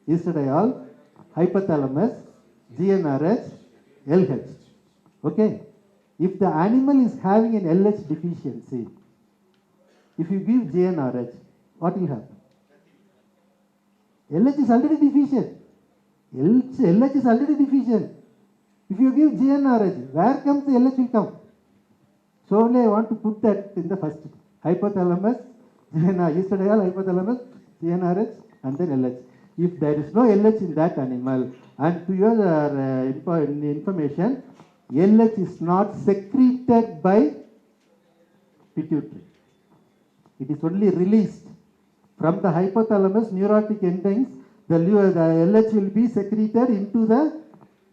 Estradiol, hypothalamus, GNRH, LH. Okay. If the animal is having an LH deficiency, if you give GNRH, what will happen? LH is already deficient. LH is already deficient. If you give GNRH, where comes the LH will come? So only I want to put that in the first. Hypothalamus, estradiol, hypothalamus, GNRH, and then LH. If there is no LH in that animal, and to your information, LH is not secreted by pituitary. It is only released from the hypothalamus neurotic enzymes. The LH will be secreted into the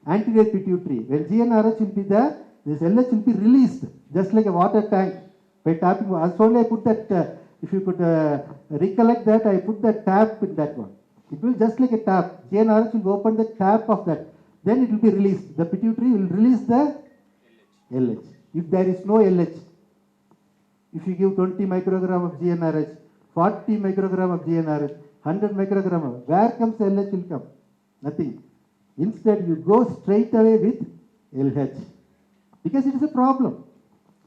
anterior pituitary. When GNRH will be there, this LH will be released just like a water tank by tapping. So only I put that. If you could recollect that, I put the tap in that one. It will just like a tap. GNRH will open the tap of that. Then it will be released. The pituitary will release the LH. If there is no LH, if you give 20 microgram of GNRH, 40 microgram of GNRH, 100 microgram of, where comes the LH will come? Nothing. Instead, you go straight away with LH. Because it is a problem.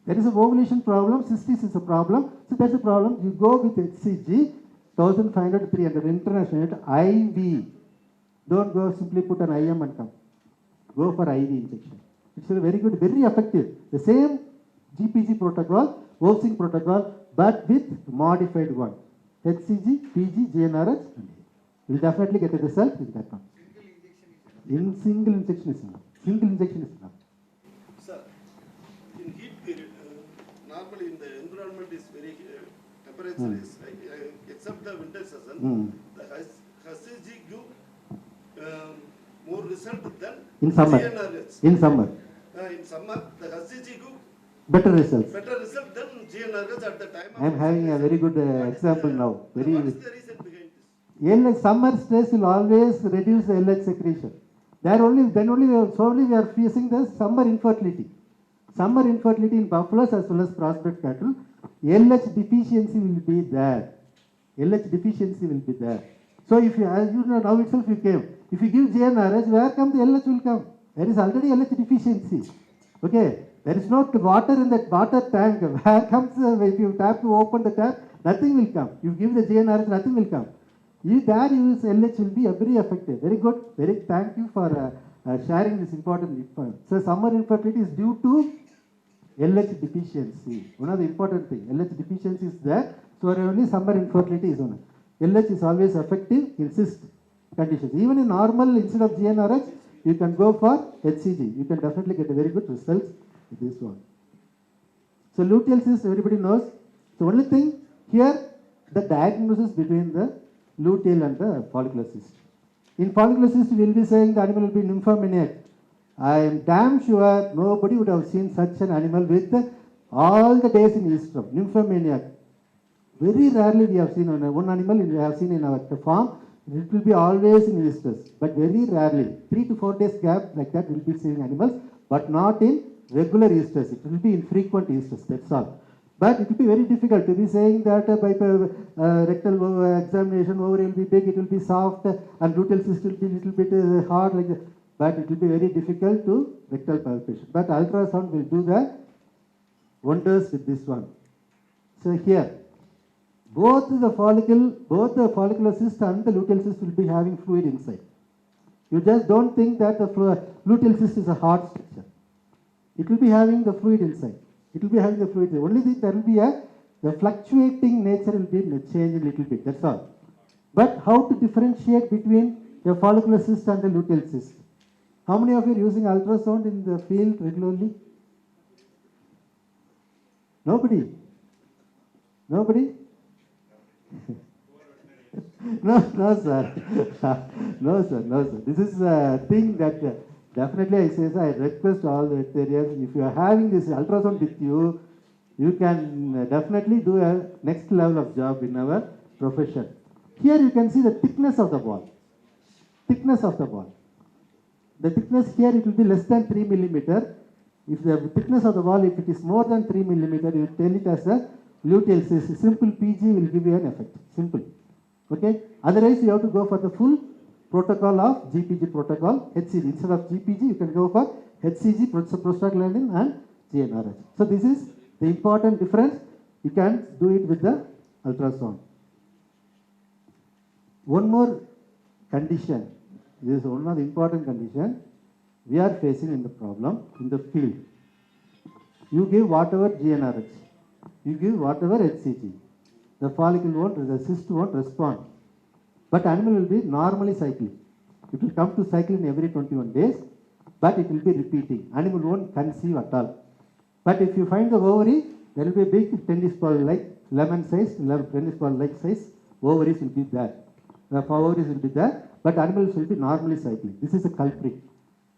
There is a ovulation problem, cystis is a problem. So that's a problem. You go with HCG, 1500 to 300, international IV. Don't go simply put an IM and come. Go for IV injection. It's a very good, very effective. The same GPG protocol, Wolfsing protocol, but with modified one. HCG, PG, GNRH, and you will definitely get a result with that one. Single injection is enough. Single injection is enough. Sir, in heat period, normally in the environment is very temperature is high, except the winter season, the HCG give more result than in summer. GNRH. In summer. In summer, the HCG give better results. Better result than GNRH at the time. I am having a very good example now. Very. What is the reason behind this? LH, summer stress will always reduce the LH secretion. Then only we are facing the summer infertility. Summer infertility in buffaloes as well as prospect cattle. LH deficiency will be there. LH deficiency will be there. So if you, as you know, now itself you came. If you give GNRH, where come the LH will come? There is already LH deficiency. Okay, there is no water in that water tank. Where comes, if you tap to open the tap, nothing will come. You give the GNRH, nothing will come. If there use LH will be very effective. Very good. Very thank you for sharing this important info. So summer infertility is due to LH deficiency. One of the important things, LH deficiency is there. So only summer infertility is on. LH is always effective in cyst conditions. Even in normal, instead of GNRH, you can go for HCG. You can definitely get a very good results with this one. So luteal cyst, everybody knows. So only thing here, the diagnosis between the luteal and the follicular cyst. In follicular cyst, we will be saying the animal will be nymphomaniac. I am damn sure nobody would have seen such an animal with all the days in eastrum, nymphomaniac. Very rarely we have seen on one animal we have seen in our farm. It will be always in estrus, but very rarely 3 to 4 days gap like that will be seeing animals, but not in regular estrus. It will be infrequent estrus. That's all. But it will be very difficult to be saying that by rectal examination ovary will be big, it will be soft, and luteal cyst will be little bit hard like that. But it will be very difficult to rectal palpation. But ultrasound will do the wonders with this one. So here, both the follicular cyst and the luteal cyst will be having fluid inside. You just don't think that the luteal cyst is a hard structure. It will be having the fluid inside. It will be having the fluid. The only thing there will be the fluctuating nature will be change a little bit. That's all. But how to differentiate between the follicular cyst and the luteal cyst? How many of you are using ultrasound in the field regularly? Nobody? Nobody? No, sir. No, sir. This is a thing that definitely I request all the veterinarians, if you are having this ultrasound with you, you can definitely do a next level of job in our profession. Here you can see the thickness of the ball. Thickness of the ball. The thickness here, it will be less than 3 millimeter. If the thickness of the ball, if it is more than 3 millimeter, you tell it as a luteal cyst. Simple PG will give you an effect. Simple. Okay. Otherwise, you have to go for the full protocol of GPG protocol, HCG. Instead of GPG, you can go for HCG, prostaglandin and GNRH. So this is the important difference. You can do it with the ultrasound. One more condition. This is one of the important condition we are facing in the problem in the field. You give whatever GNRH, you give whatever HCG. The follicle won't, the cyst won't respond. But animal will be normally cycling. It will come to cycle in every 21 days, but it will be repeating. Animal won't conceive at all. But if you find the ovary, there will be a big tennis ball like lemon size, tennis ball like size, ovaries will be there. The ovaries will be there, but animals will be normally cycling. This is a culprit.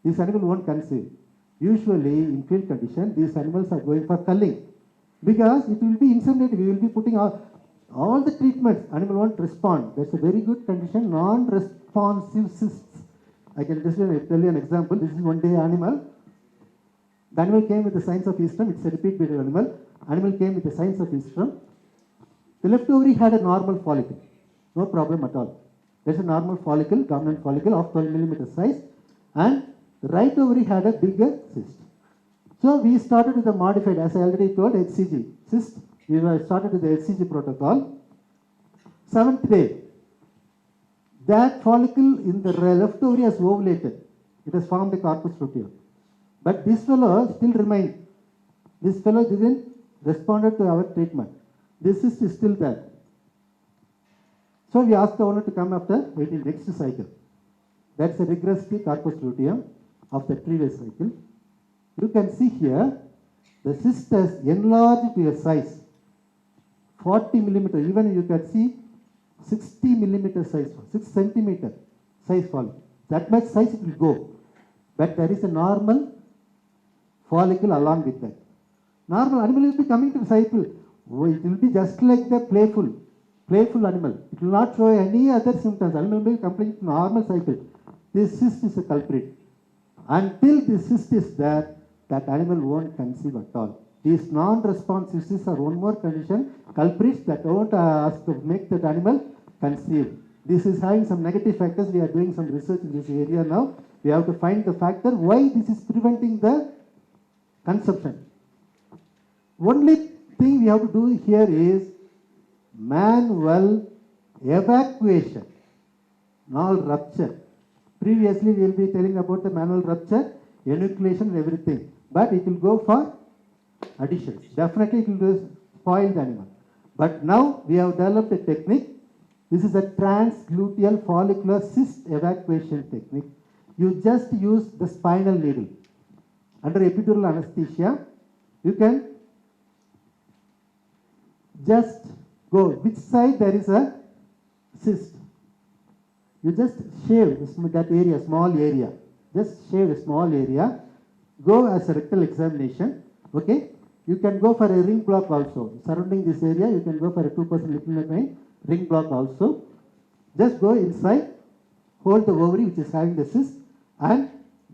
This animal won't conceive. Usually in field condition, these animals are going for culling because it will be inseminated. We will be putting all the treatments. Animal won't respond. That's a very good condition. Non-responsive cysts. I can just tell you an example. This is one day animal. The animal came with the signs of eastrum. It's a repeat breed animal. Animal came with the signs of eastrum. The left ovary had a normal follicle. No problem at all. There's a normal follicle, dominant follicle of 12 millimeter size, and the right ovary had a bigger cyst. So we started with the modified, as I already told, HCG cyst. We started with the HCG protocol. 7th day, that follicle in the left ovary has ovulated. It has formed the corpus luteum. But this fellow still remained. This fellow didn't respond to our treatment. This cyst is still there. So we asked the owner to come after waiting next cycle. That's a regressive corpus luteum of the previous cycle. You can see here, the cyst has enlarged to a size 40 millimeter. Even you can see 60 millimeter size, 6 centimeter size follicle. That much size it will go. But there is a normal follicle along with that. Normal animal will be coming to the cycle. It will be just like the playful animal. It will not show any other symptoms. Animal will be complete normal cycle. This cyst is a culprit. Until this cyst is there, that animal won't conceive at all. These non-responsive cysts are one more condition, culprits that won't ask to make that animal conceive. This is having some negative factors. We are doing some research in this area now. We have to find the factor why this is preventing the consumption. Only thing we have to do here is manual evacuation, not rupture. Previously, we will be telling about the manual rupture, enucleation and everything. But it will go for additions. Definitely it will spoil the animal. But now we have developed a technique. This is a transgluteal follicular cyst evacuation technique. You just use the spinal needle. Under epidural anesthesia, you can just go which side there is a cyst. You just shave that area, small area. Just shave a small area. Go as a rectal examination. Okay. You can go for a ring block also. Surrounding this area, you can go for a 2% little ring block also. Just go inside, hold the ovary which is having the cyst, and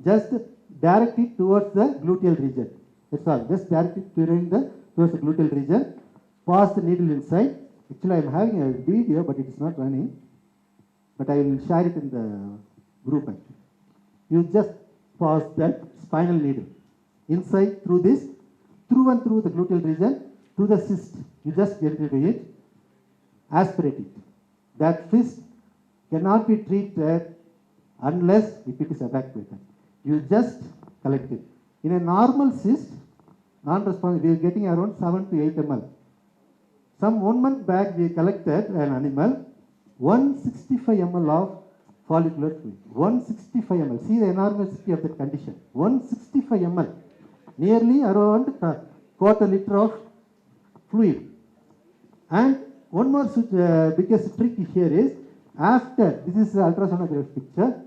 just direct it towards the gluteal region. That's all. Just direct it towards the gluteal region. Pass the needle inside. Actually, I am having a video, but it is not running. But I will share it in the group. Actually. You just pass that spinal needle inside through this, through and through the gluteal region, to the cyst. You just get into it, aspirate it. That cyst cannot be treated unless if it is evacuated. You just collect it. In a normal cyst, non-responsive, we are getting around 7 to 8 ml. Some 1 month back, we collected an animal, 165 ml of follicular fluid. 165 ml. See the enormity of the condition. 165 ml. Nearly around quarter liter of fluid. And one more biggest trick here is, after, this is the ultrasonograph picture,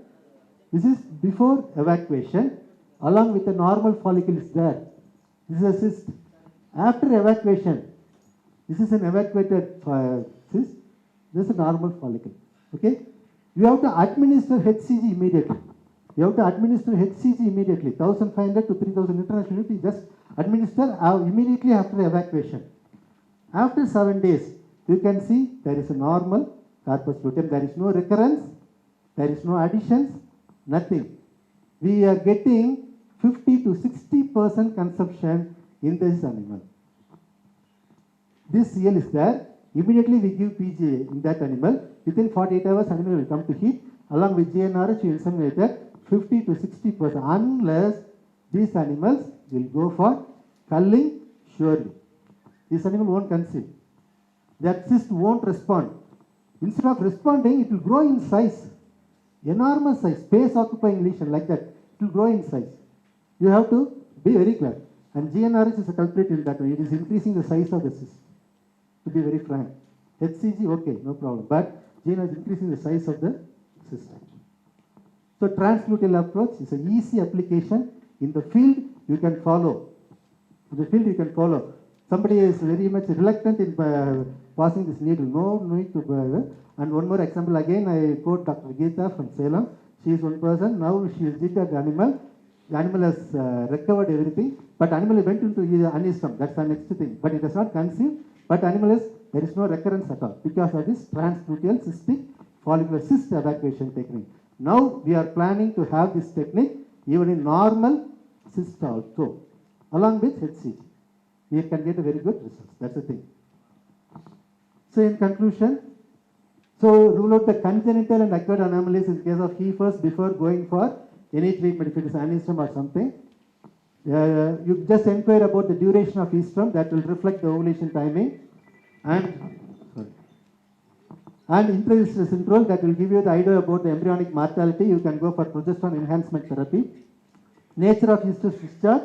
this is before evacuation, along with the normal follicle is there. This is a cyst. After evacuation, this is an evacuated cyst, this is a normal follicle. Okay? You have to administer HCG immediately. You have to administer HCG immediately. 1500 to 3000 international unit, you just administer immediately after evacuation. After 7 days, you can see there is a normal corpus luteum. There is no recurrence, there is no additions, nothing. We are getting 50 to 60% consumption in this animal. This CL is there. Immediately we give PGA in that animal. Within 48 hours, animal will come to heat. Along with GnRH, we inseminate 50 to 60%. Unless these animals will go for culling surely. This animal won't conceive. That cyst won't respond. Instead of responding, it will grow in size. Enormous size, space occupying lesion like that. It will grow in size. You have to be very clear. And GnRH is a culprit in that way. It is increasing the size of the cyst. To be very frank. HCG, okay, no problem. But GnRH is increasing the size of the cyst. So transgluteal approach is an easy application. In the field, you can follow. In the field, you can follow. Somebody is very much reluctant in passing this needle. No need to. And one more example again, I quote Dr. Geeta from Salem. She is one person. Now she is treated the animal. The animal has recovered everything. But animal went into aneurysm. That's the next thing. But it does not conceive. But animal is, there is no recurrence at all because of this transgluteal cystic follicular cyst evacuation technique. Now we are planning to have this technique even in normal cyst also, along with HCG. We can get a very good results. That's the thing. So in conclusion, so rule out the congenital and acquired anomalies in case of Heifers before going for any treatment, if it is aneurysm or something. You just inquire about the duration of eastrum, that will reflect the ovulation timing, and intra-estrous control, that will give you the idea about the embryonic mortality. You can go for progesterone enhancement therapy. Nature of estrous discharge,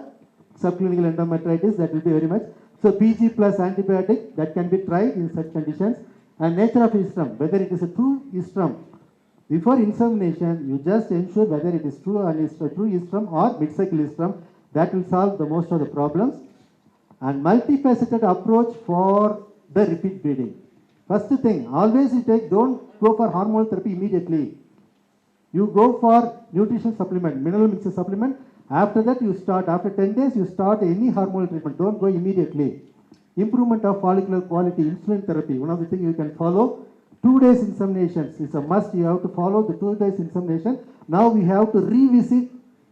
subclinical endometritis, that will be very much. So PG plus antibiotic, that can be tried in such conditions. And nature of eastrum, whether it is a true eastrum. Before insemination, you just ensure whether it is true eastrum or mid-cycle eastrum. That will solve the most of the problems. And multifaceted approach for the repeat breeding. First thing, always you don't go for hormonal therapy immediately. You go for nutrition supplement, mineral mixture supplement. After that you start, after 10 days you start any hormonal treatment. Don't go immediately. Improvement of follicular quality, insulin therapy. One of the things you can follow. 2 days inseminations is a must. You have to follow the 2 days insemination. Now we have to revisit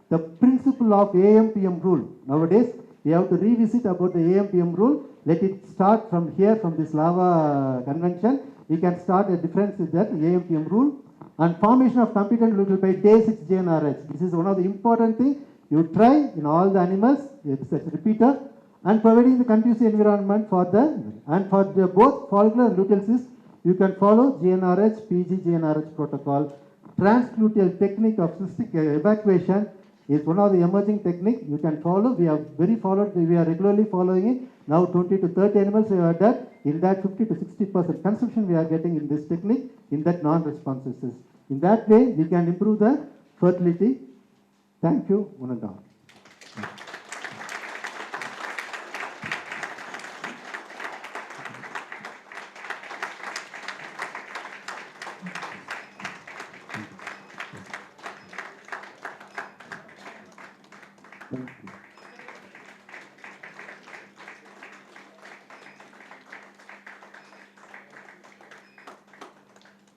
the principle of AM/PM rule. Nowadays, we have to revisit about the AM/PM rule. Let it start from here, from this lava convention. We can start a difference with that AM/PM rule. And formation of competent rule by day 6 GnRH. This is one of the important things. You try in all the animals, it's a repeater, and providing the conducive environment for the both follicular and luteal cysts, you can follow GnRH, PG-GnRH protocol. Transluteal technique of cystic evacuation is one of the emerging technique you can follow. We are regularly following it. Now 20 to 30 animals we have done. In that 50 to 60% consumption we are getting in this technique, in that non-responsive cyst. In that way, we can improve the fertility. Thank you, one and all. Thank you.